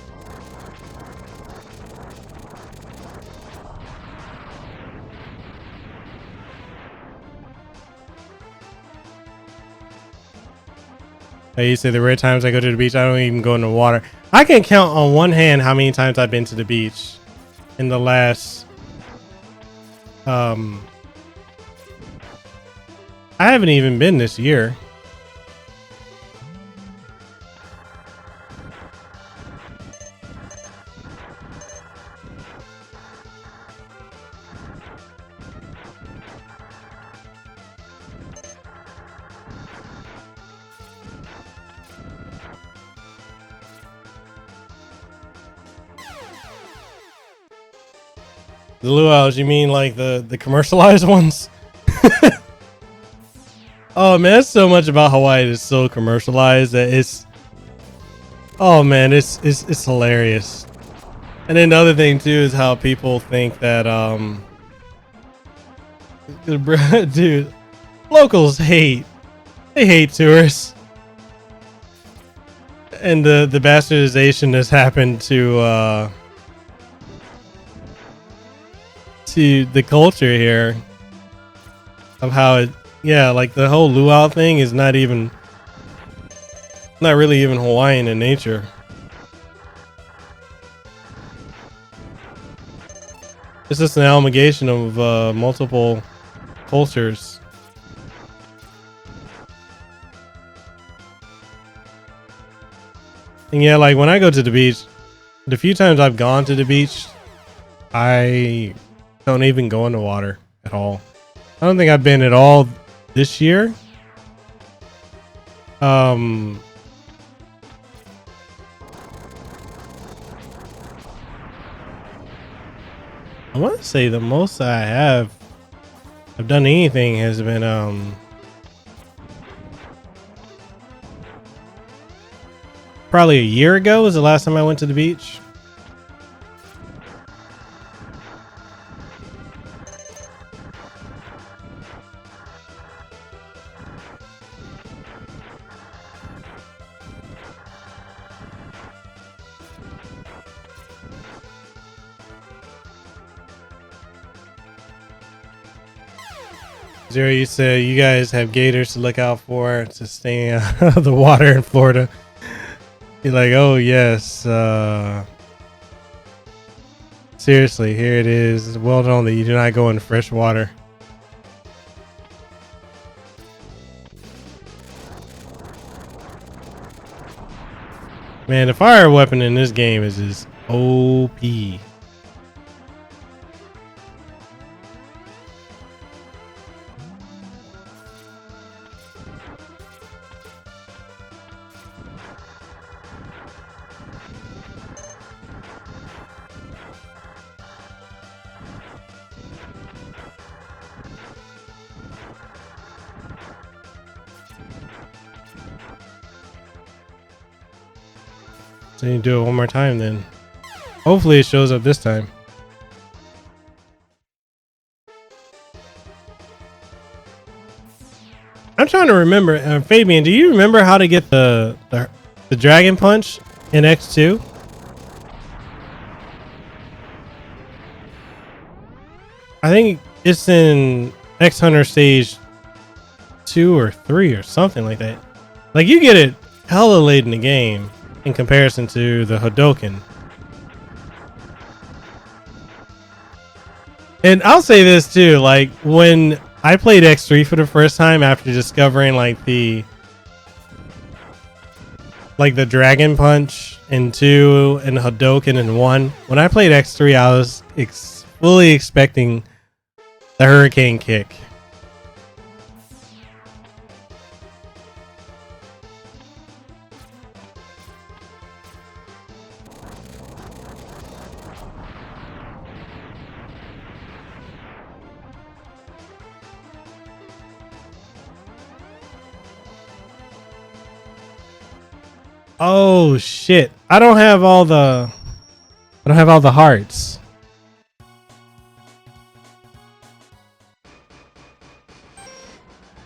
I used to say the rare times I go to the beach, I don't even go in the water. I can count on one hand how many times I've been to the beach in the last I haven't even been this year. The luau's, you mean like the commercialized ones? Oh man, that's so much about Hawaii that's so commercialized that it's, oh man, it's hilarious. And then the other thing too is how people think that dude, locals hate tourists. And the bastardization that's happened to the culture here of how it, yeah, like the whole luau thing is not really even Hawaiian in nature. It's just an amalgamation of multiple cultures. And yeah, like when I go to the beach, the few times I've gone to the beach, I don't even go in the water at all. I don't think I've been at all this year. I want to say the most I've done anything has been probably a year ago was the last time I went to the beach. Zero, you said you guys have gators to look out for to stay out of the water in Florida. You're like, oh yes. Seriously, here it is. It's well known that you do not go in fresh water. Man, the fire weapon in this game is just OP. So you do it one more time then. Hopefully it shows up this time. I'm trying to remember, Fabian, do you remember how to get the Dragon Punch in X2? I think it's in X Hunter stage 2 or 3 or something like that. Like you get it hella late in the game in comparison to the Hadouken. And I'll say this too, like when I played X3 for the first time after discovering like the Dragon Punch in 2 and Hadouken in 1. When I played X3, I was fully expecting the Hurricane Kick. Oh shit. I don't have all the hearts.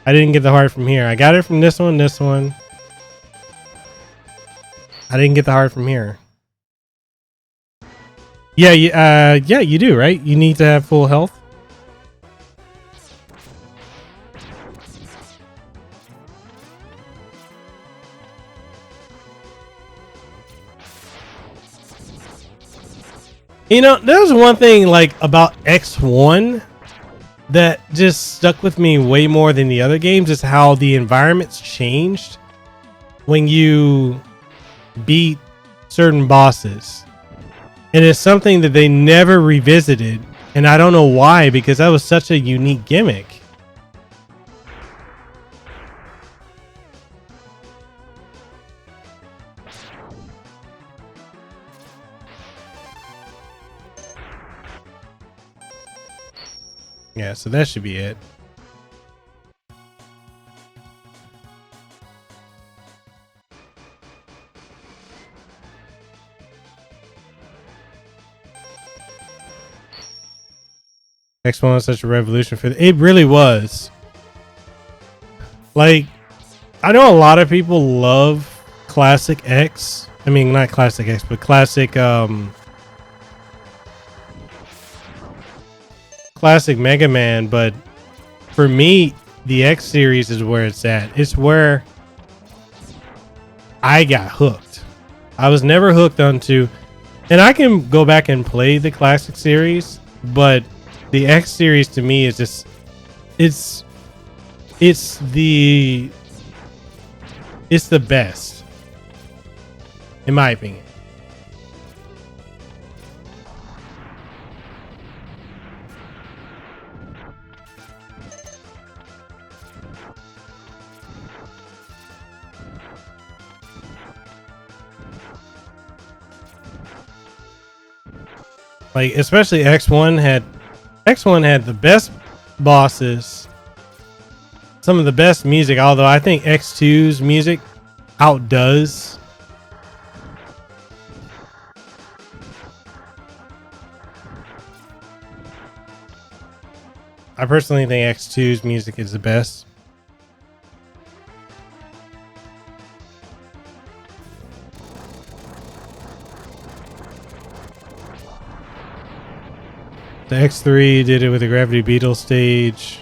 I didn't get the heart from here. I got it from this one. I didn't get the heart from here. Yeah, yeah, you do, right? You need to have full health. You know, there's one thing like about X1 that just stuck with me way more than the other games is how the environments changed when you beat certain bosses. And it's something that they never revisited, and I don't know why, because that was such a unique gimmick. Yeah, so that should be it. X1 was such a revolution for it really was. Like, I know a lot of people love Classic X. I mean, not Classic X, but Classic Mega Man, but for me, the X series is where it's at. It's where I got hooked. I was never hooked onto, and I can go back and play the Classic series, but the X series to me is just, it's the best, in my opinion. Like, especially X1 had the best bosses, some of the best music, although I think X2's music outdoes. I personally think X2's music is the best. The X3 did it with the Gravity Beetle stage.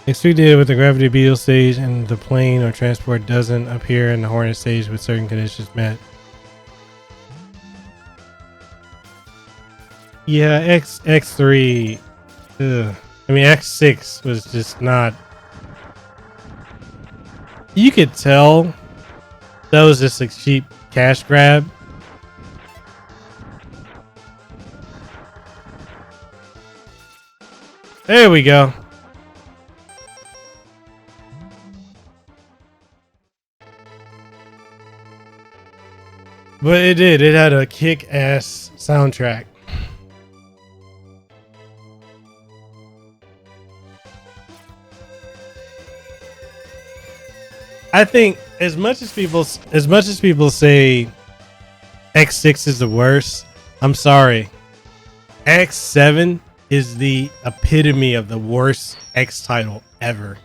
X3 did it with the Gravity Beetle stage, and the plane or transport doesn't appear in the Hornet stage with certain conditions met. Yeah, X3. Ugh. I mean, X6 was just not. You could tell that was just a cheap cash grab. There we go. But it did. It had a kick-ass soundtrack. I think as much as people say X6 is the worst, I'm sorry. X7 is the epitome of the worst X title ever.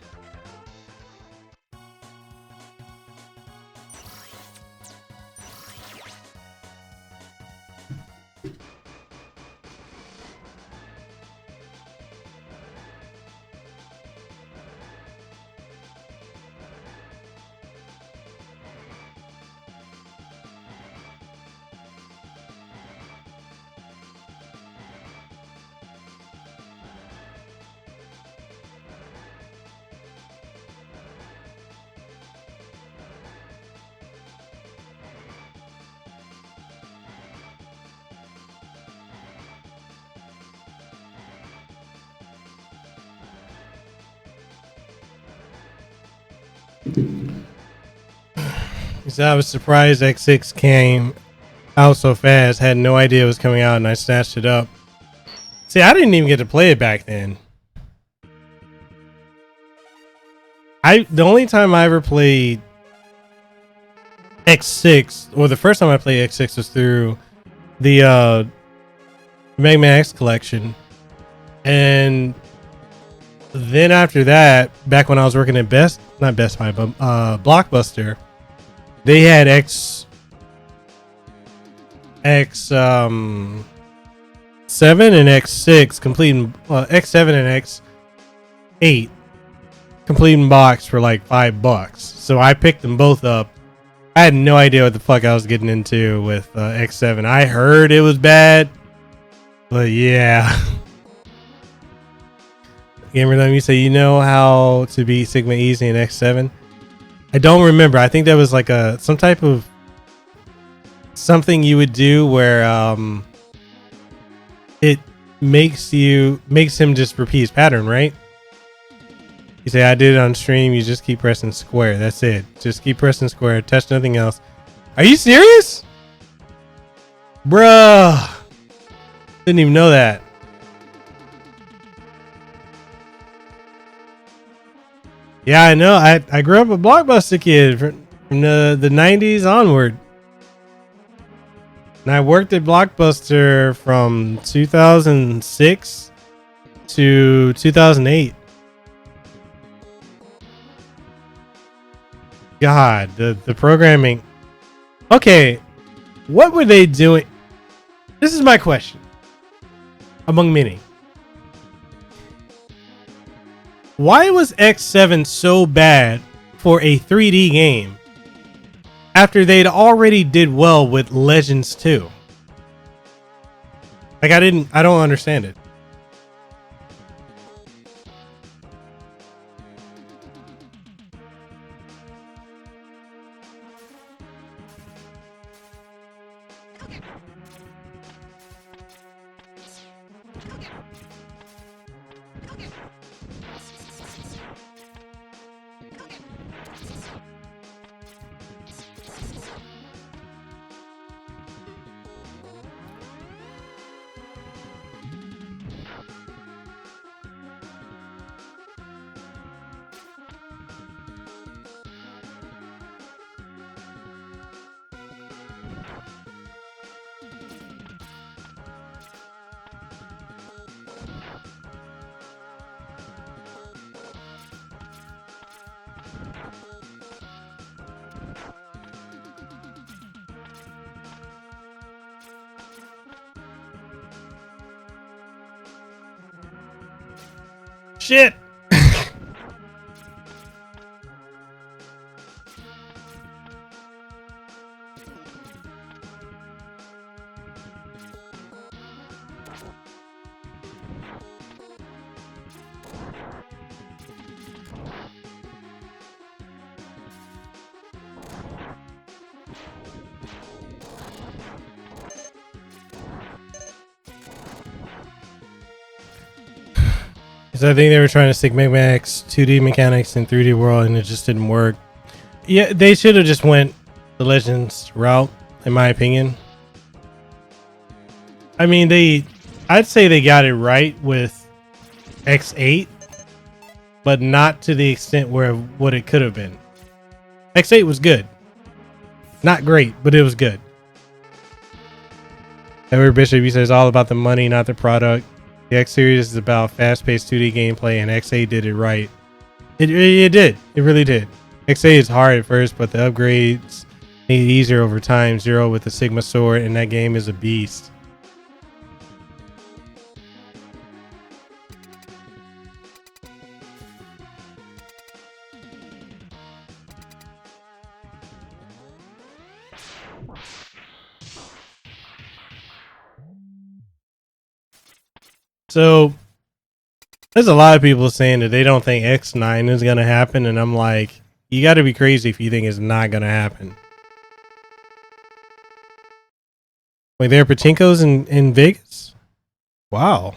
So I was surprised X6 came out so fast. Had no idea it was coming out, and I snatched it up. See, I didn't even get to play it back then. The only time I ever played X6, or the first time I played X6 was through the Mega Man X collection, and then after that, back when I was working at not Best Buy, but Blockbuster, they had X7 and X6 completing X7 and X8 completing box for like $5. So I picked them both up. I had no idea what the fuck I was getting into with X7. I heard it was bad, but yeah. Gamer Dumb, you say you know how to beat Sigma easy in X7? I don't remember. I think that was like some type of something you would do where it makes him just repeat his pattern, right? You say I did it on stream. You just keep pressing square. That's it. Just keep pressing square. Touch nothing else. Are you serious, bruh? Didn't even know that. Yeah, I know. I grew up a Blockbuster kid from the 90s onward. And I worked at Blockbuster from 2006 to 2008. God, the programming. Okay, what were they doing? This is my question, among many. Why was X7 so bad for a 3D game after they'd already did well with Legends 2? Like, I don't understand it. Shit. So I think they were trying to stick Mega Man X 2D mechanics in 3D world, and it just didn't work. Yeah, they should have just went the Legends route, in my opinion. I mean, I'd say they got it right with X8, but not to the extent where what it could have been. X8 was good. Not great, but it was good. Edward Bishop, he says all about the money, not the product. The X series is about fast-paced 2D gameplay, and X8 did it right. It did. It really did. X8 is hard at first, but the upgrades made it easier over time. Zero with the Sigma sword, and that game is a beast. So there's a lot of people saying that they don't think X9 is going to happen. And I'm like, you got to be crazy if you think it's not going to happen. Wait, there are pachinkos in Vegas? Wow.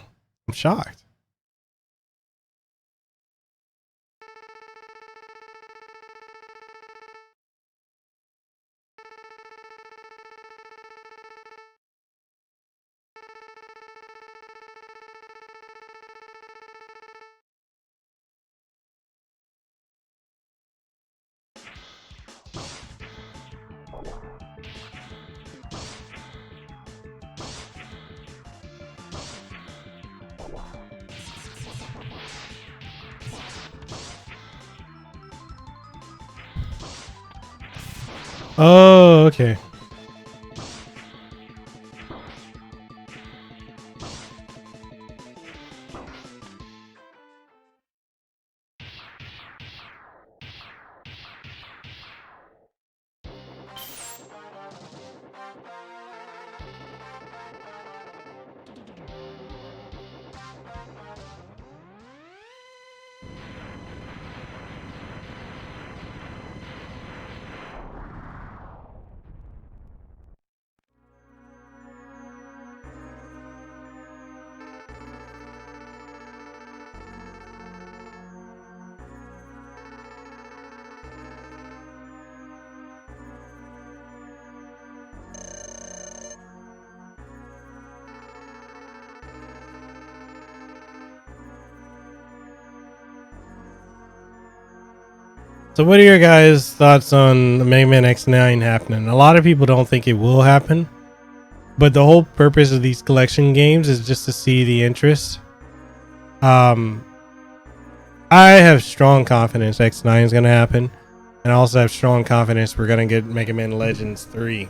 I'm shocked. Oh, okay. So what are your guys' thoughts on the Mega Man X9 happening? A lot of people don't think it will happen, but the whole purpose of these collection games is just to see the interest. I have strong confidence X9 is going to happen, and I also have strong confidence we're going to get Mega Man Legends 3.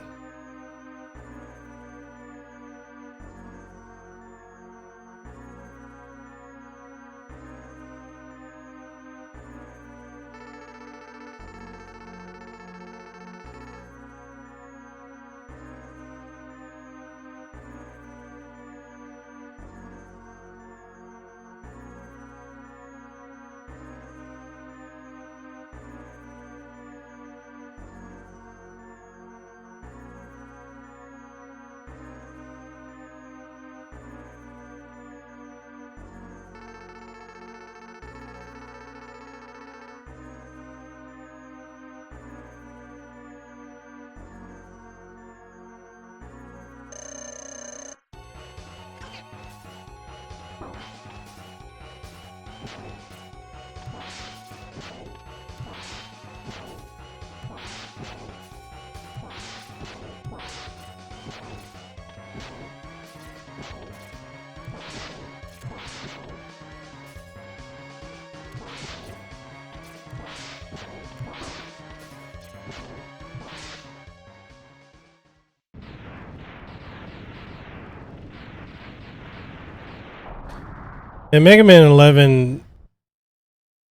And Mega Man 11,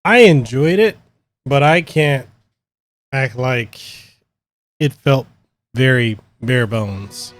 I enjoyed it, but I can't act like it felt very bare bones.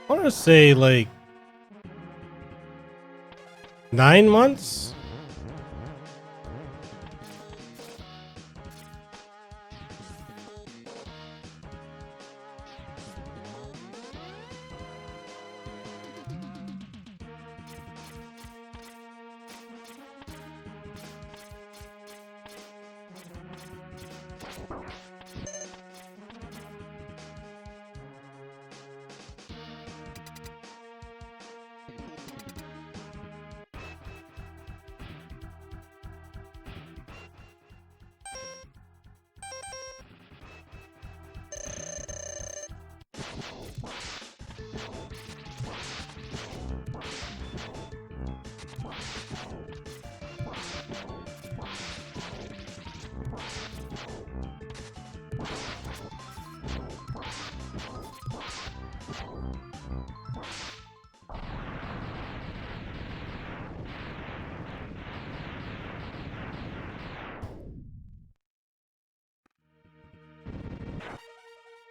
I want to say like 9 months.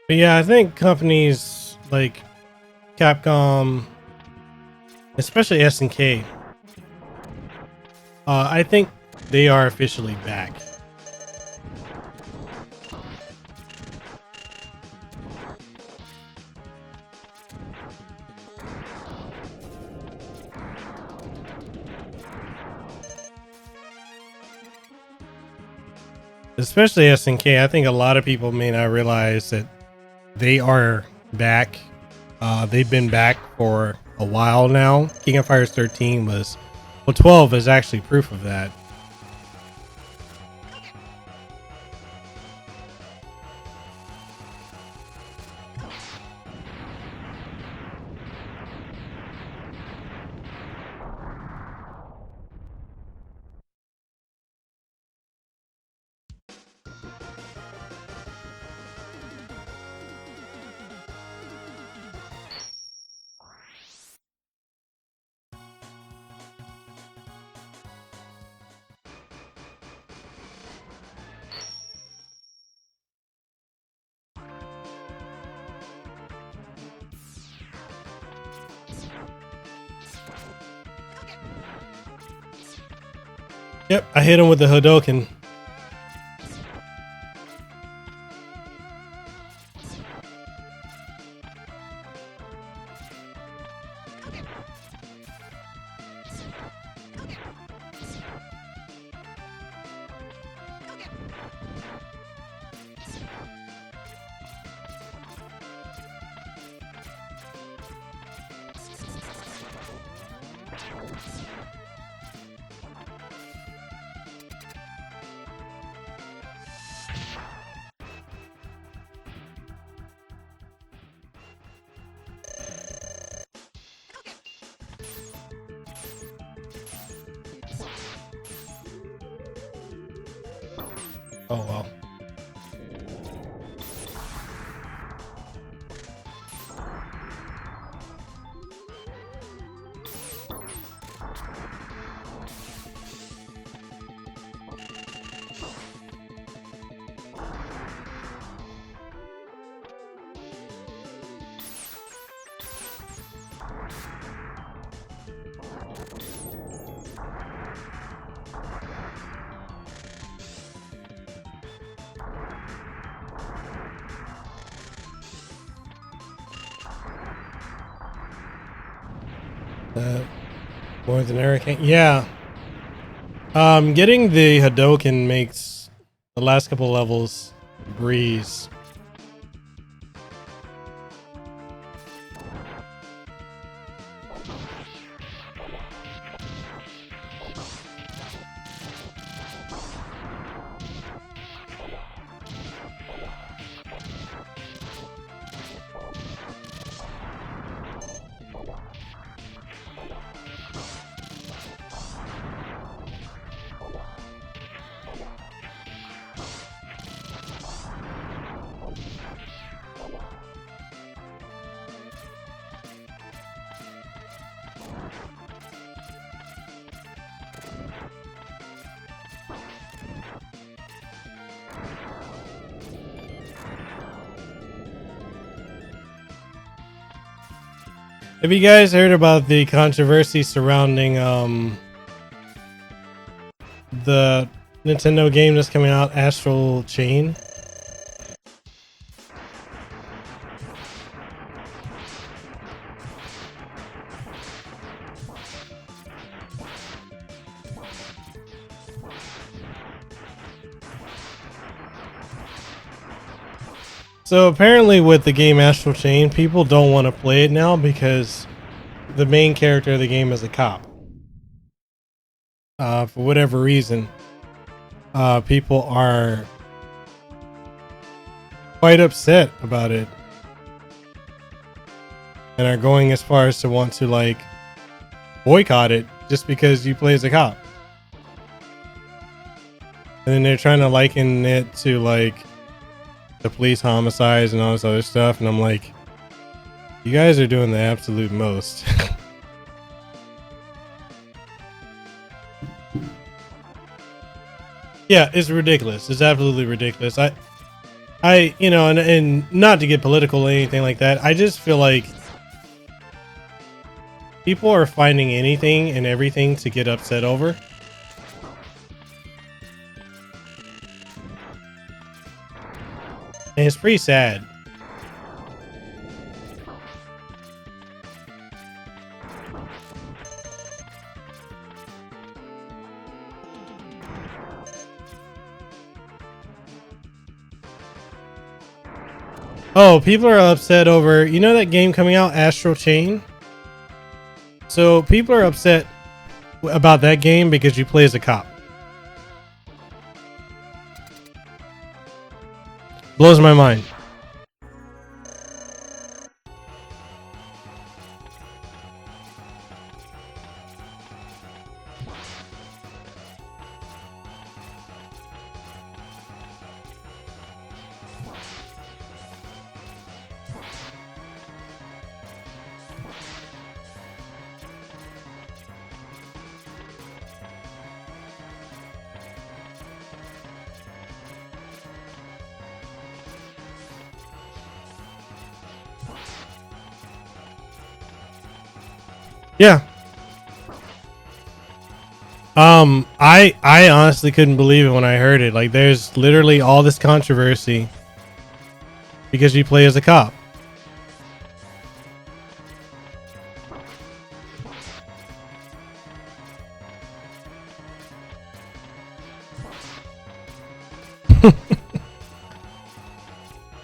But yeah, I think companies like Capcom, especially SNK, I think they are officially back. Especially SNK, I think a lot of people may not realize that they are back. They've been back for a while now. King of Fighters 13 was, well, 12 is actually proof of that. Yep, I hit him with the Hadoken. Oh well. More than Hurricane. Yeah. Getting the Hadoken makes the last couple levels breeze. Have you guys heard about the controversy surrounding the Nintendo game that's coming out, Astral Chain? So apparently with the game Astral Chain, people don't want to play it now because the main character of the game is a cop. For whatever reason, people are quite upset about it and are going as far as to want to like boycott it just because you play as a cop. And then they're trying to liken it to like the police homicides and all this other stuff, and I'm like, you guys are doing the absolute most. Yeah, it's ridiculous. It's absolutely ridiculous. and not to get political or anything like that, I just feel like people are finding anything and everything to get upset over. And it's pretty sad. Oh, people are upset over, you know that game coming out, Astral Chain? So people are upset about that game because you play as a cop. Blows my mind. Yeah. I honestly couldn't believe it when I heard it. Like, there's literally all this controversy because you play as a cop.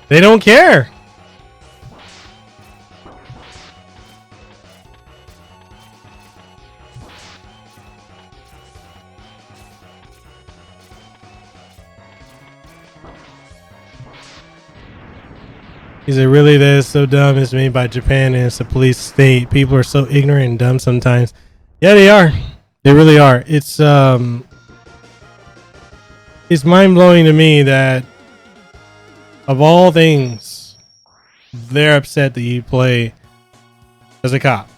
They don't care. Is it really that it's so dumb? It's made by Japan and it's a police state. People are so ignorant and dumb sometimes. Yeah, they are. They really are. It's mind blowing to me that of all things, they're upset that you play as a cop.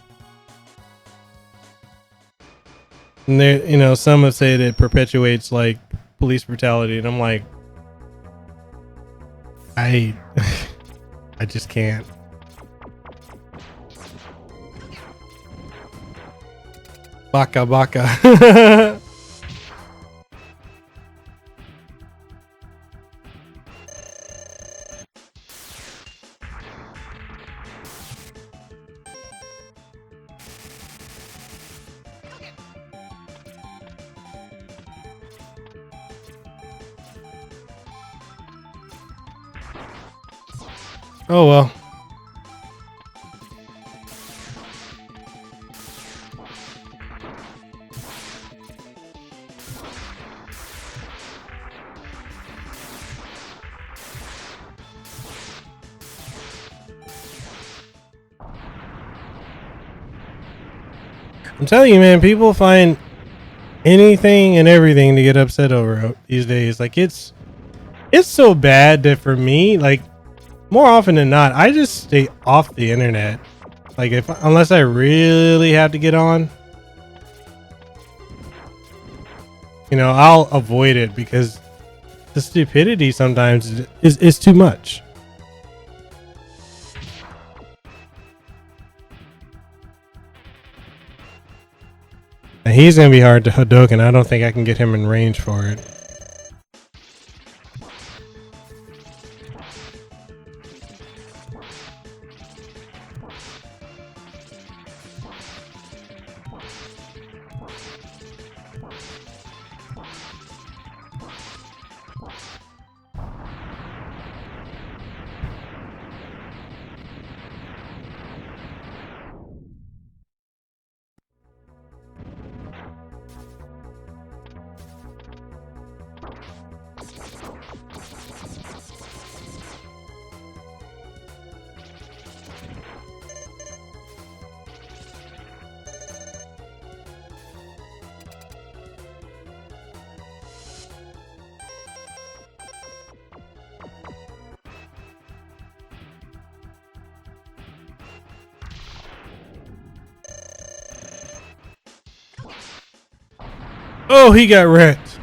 And they, some have said it perpetuates like police brutality, and I'm like, I just can't. Baka baka. Oh well. I'm telling you, man, people find anything and everything to get upset over these days. Like, it's so bad that for me, like, more often than not, I just stay off the internet. Like, unless I really have to get on, I'll avoid it because the stupidity sometimes is too much. And he's gonna be hard to Hadouken. I don't think I can get him in range for it. Oh, he got wrecked.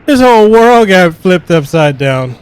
His whole world got flipped upside down.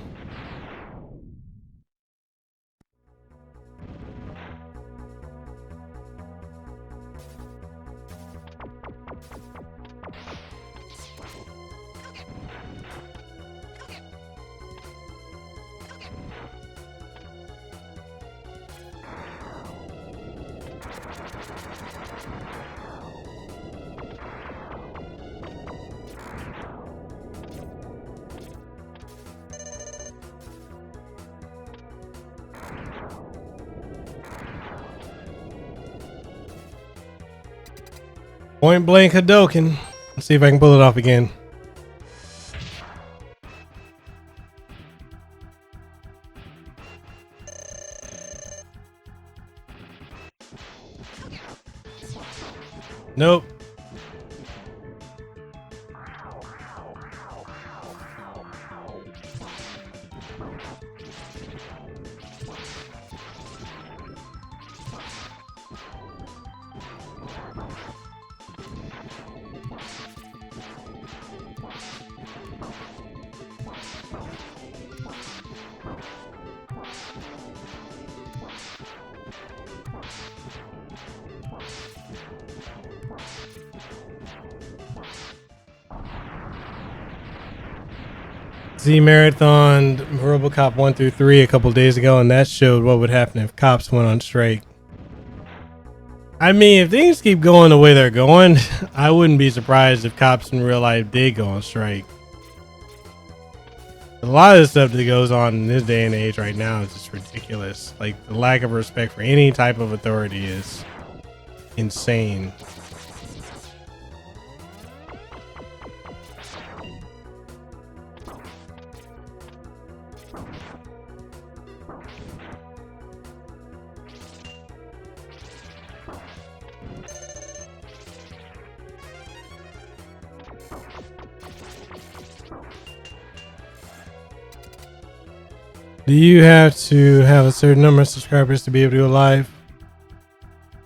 Point blank Hadoken. Let's see if I can pull it off again. Nope. Z Marathon Robocop 1 through 3 a couple days ago, and that showed what would happen if cops went on strike. I mean, if things keep going the way they're going, I wouldn't be surprised if cops in real life did go on strike. A lot of the stuff that goes on in this day and age right now is just ridiculous. Like, the lack of respect for any type of authority is insane. Do you have to have a certain number of subscribers to be able to go live?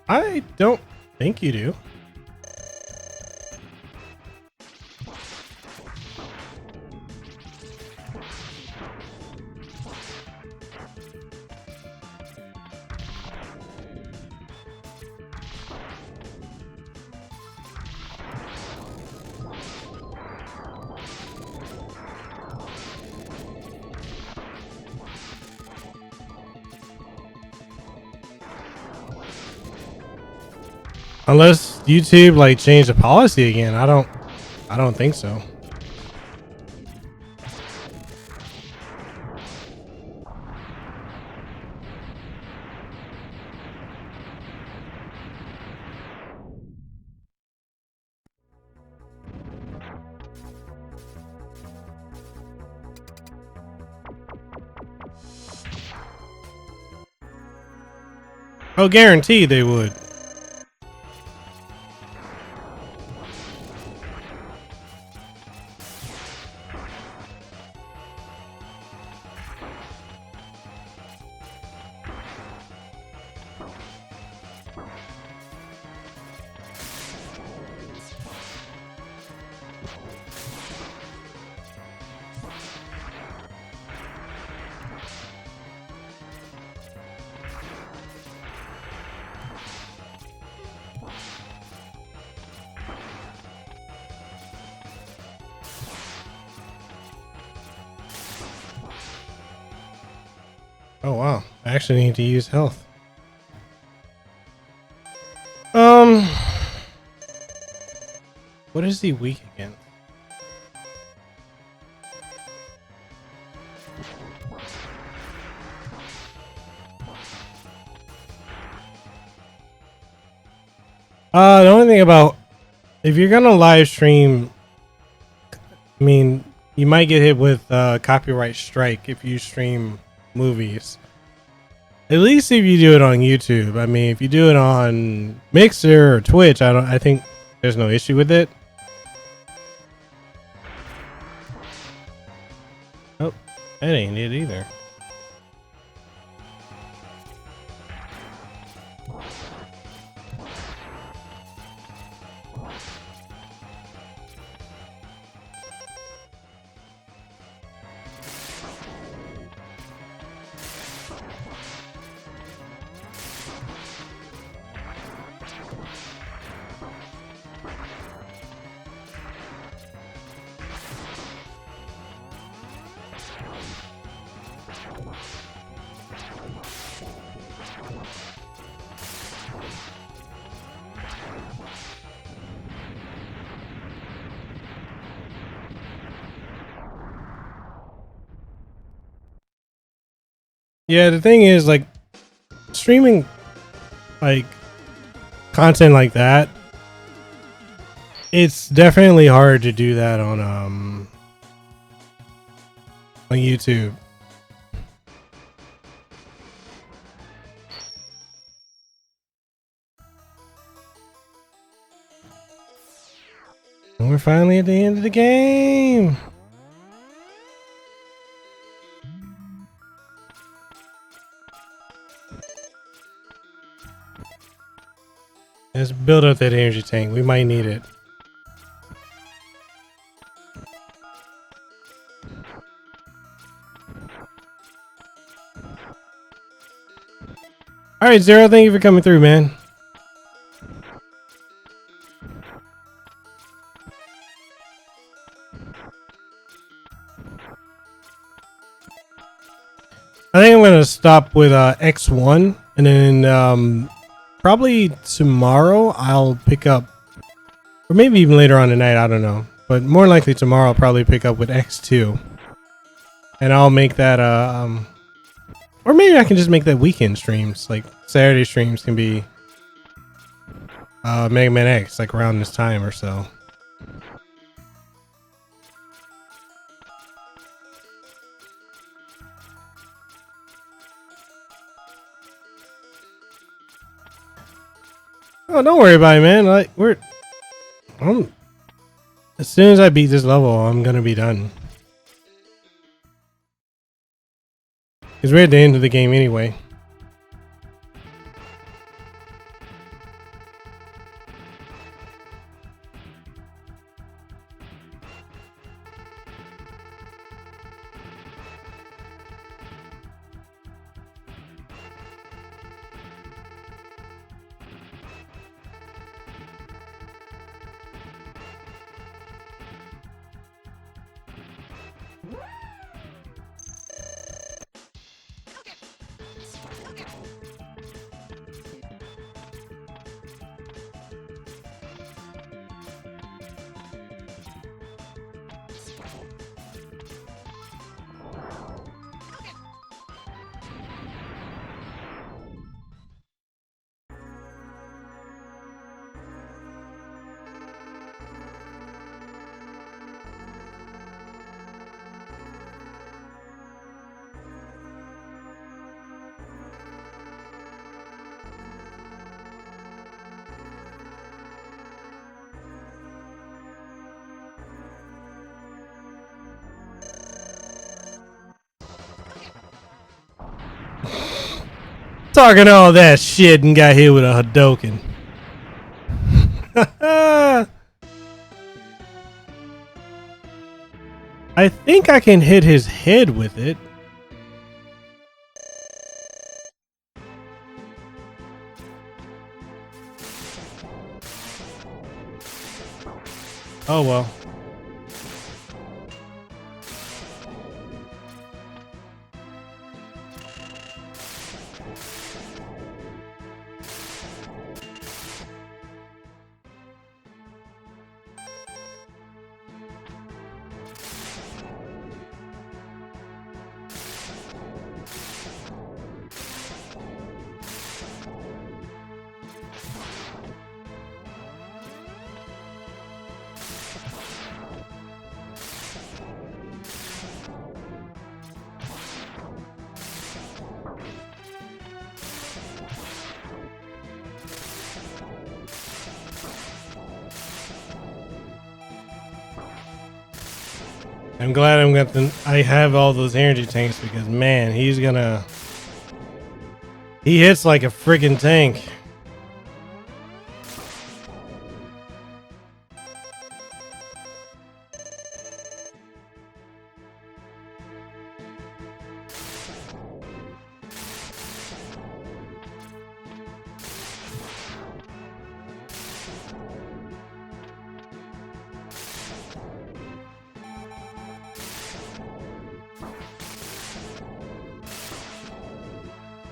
I don't think you do. Unless YouTube like changed the policy again. I don't think so. Oh, guaranteed they would. Oh wow, I actually need to use health. What is he weak against? The only thing about if you're gonna live stream, I mean, you might get hit with copyright strike if you stream movies. At least if you do it on YouTube. I mean, if you do it on Mixer or Twitch, I think there's no issue with it. Oh, that ain't it either. Yeah, the thing is, like, streaming like content like that, It's definitely hard to do that on YouTube. And we're finally at the end of the game. Let's build up that energy tank. We might need it. All right, Zero, thank you for coming through, man. I think I'm going to stop with X1, and then probably tomorrow I'll pick up, or maybe even later on tonight, I don't know. But more likely tomorrow I'll probably pick up with X2. And I'll make that, or maybe I can just make that weekend streams. Like Saturday streams can be Mega Man X, like around this time or so. Oh, don't worry about it, man. Like as soon as I beat this level, I'm gonna be done. Because we're at the end of the game anyway. Talking all that shit and got hit with a Hadouken. I think I can hit his head with it. Oh well. I'm glad I have all those energy tanks because man, he hits like a freaking tank.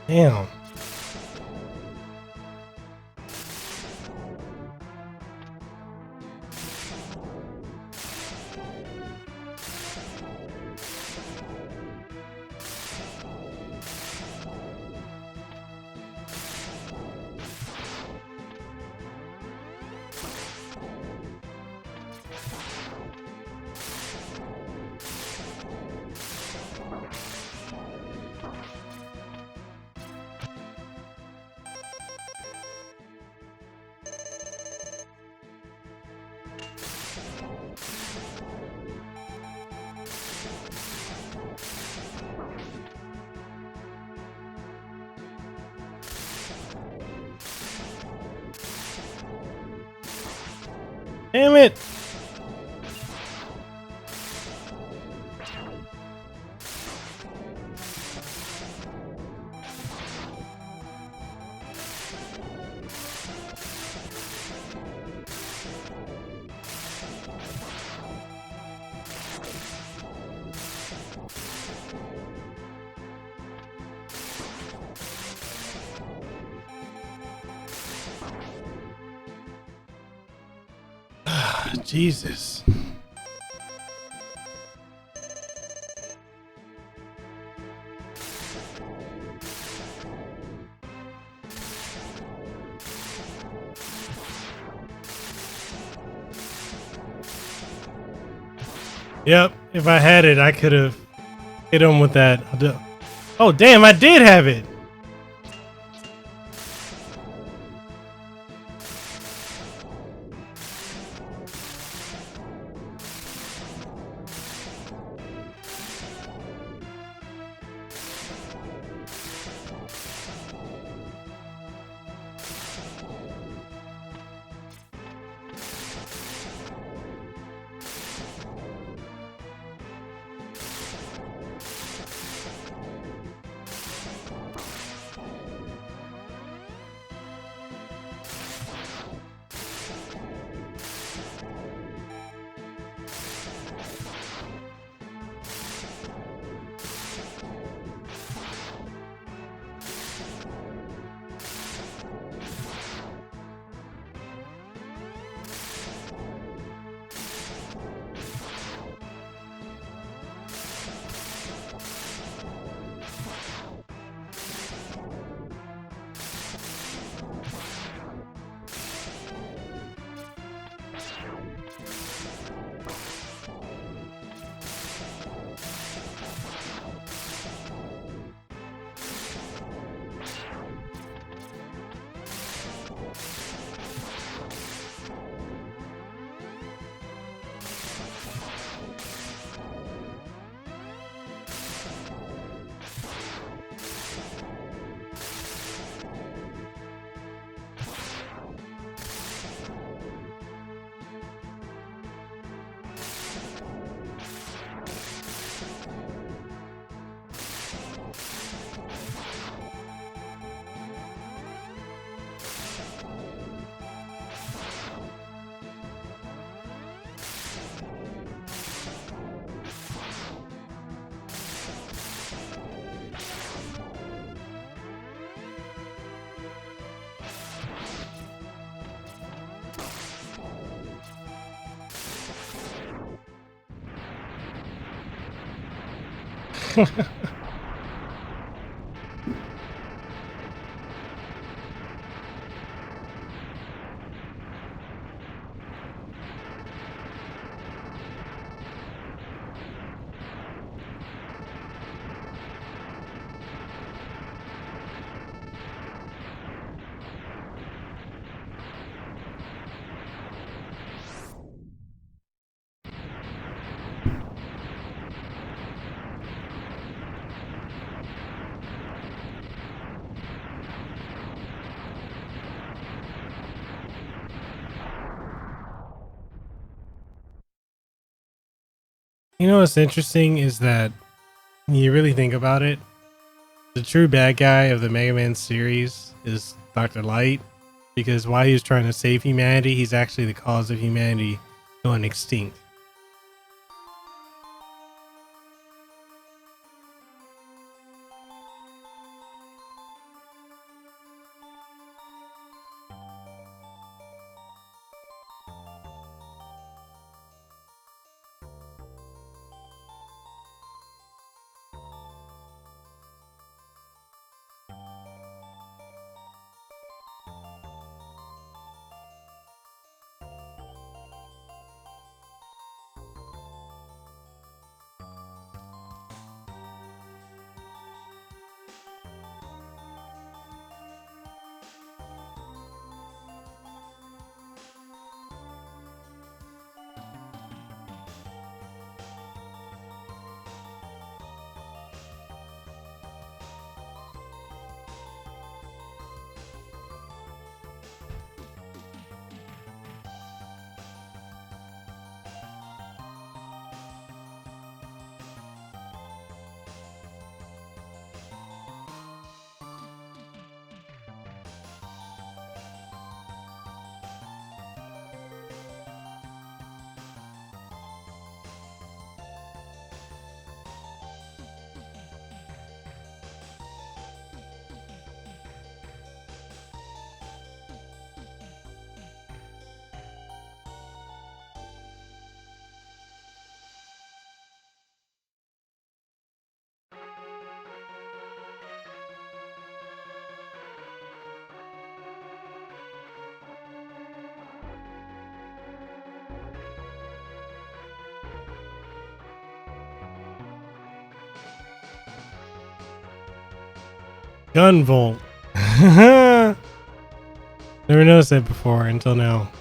Damn. Damn it! Jesus. Yep, if I had it, I could have hit him with that. Oh, damn, I did have it. You know what's interesting is that when you really think about it, the true bad guy of the Mega Man series is Dr. Light, because while he was trying to save humanity, he's actually the cause of humanity going extinct. Gunvolt. Never noticed that before until now.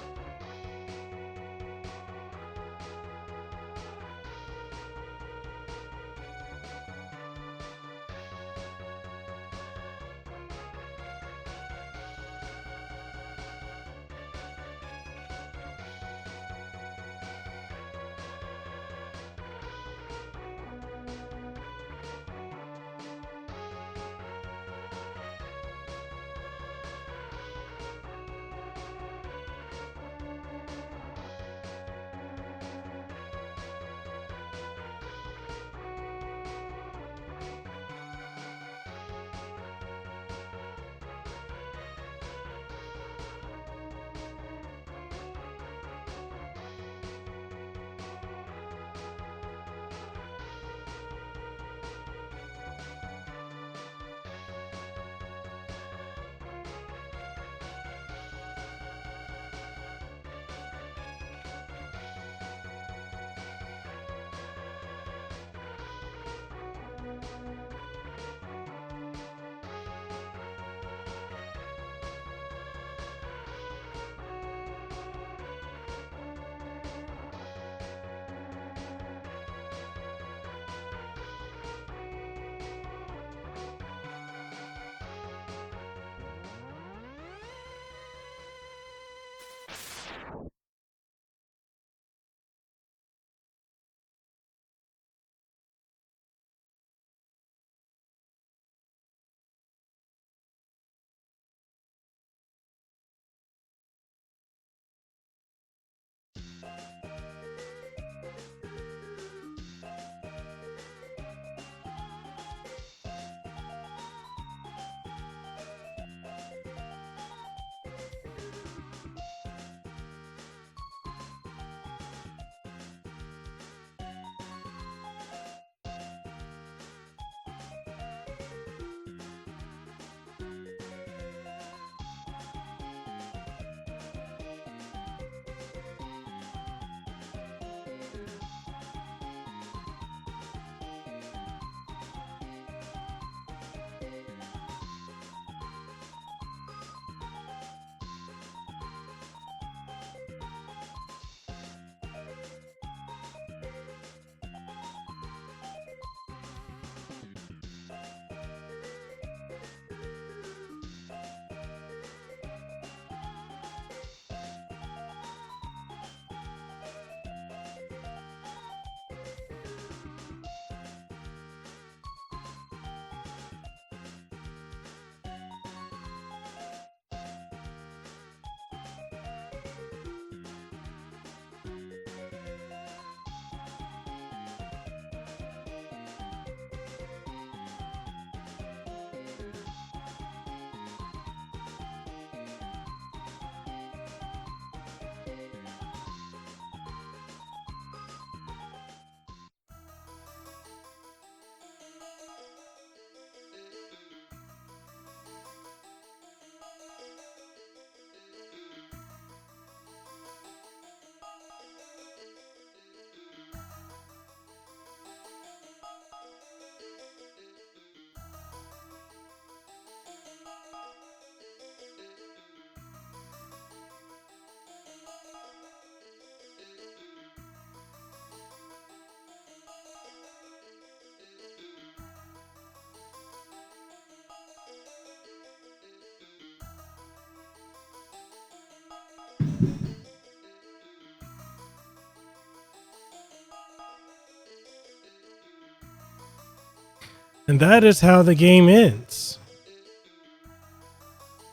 And that is how the game ends.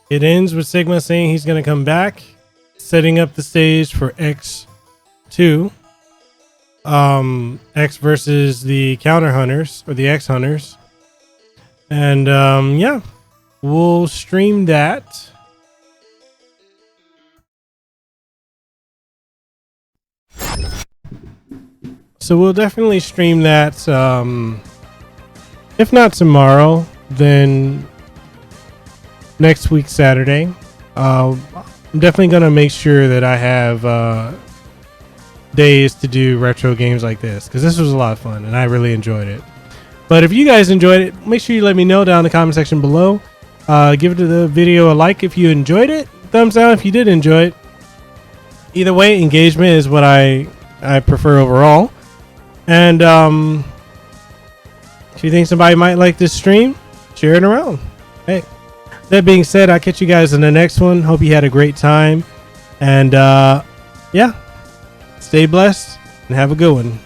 It ends with Sigma saying he's going to come back, setting up the stage for X2. X versus the counter hunters or the X hunters. And yeah, we'll stream that. So we'll definitely stream that. If not tomorrow, then next week, Saturday. I'm definitely going to make sure that I have days to do retro games like this, because this was a lot of fun and I really enjoyed it. But if you guys enjoyed it, make sure you let me know down in the comment section below. Give the video a like if you enjoyed it. Thumbs down if you did enjoy it. Either way, engagement is what I prefer overall. And if you think somebody might like this stream, share it around. Hey, that being said, I'll catch you guys in the next one. Hope you had a great time. And yeah, stay blessed and have a good one.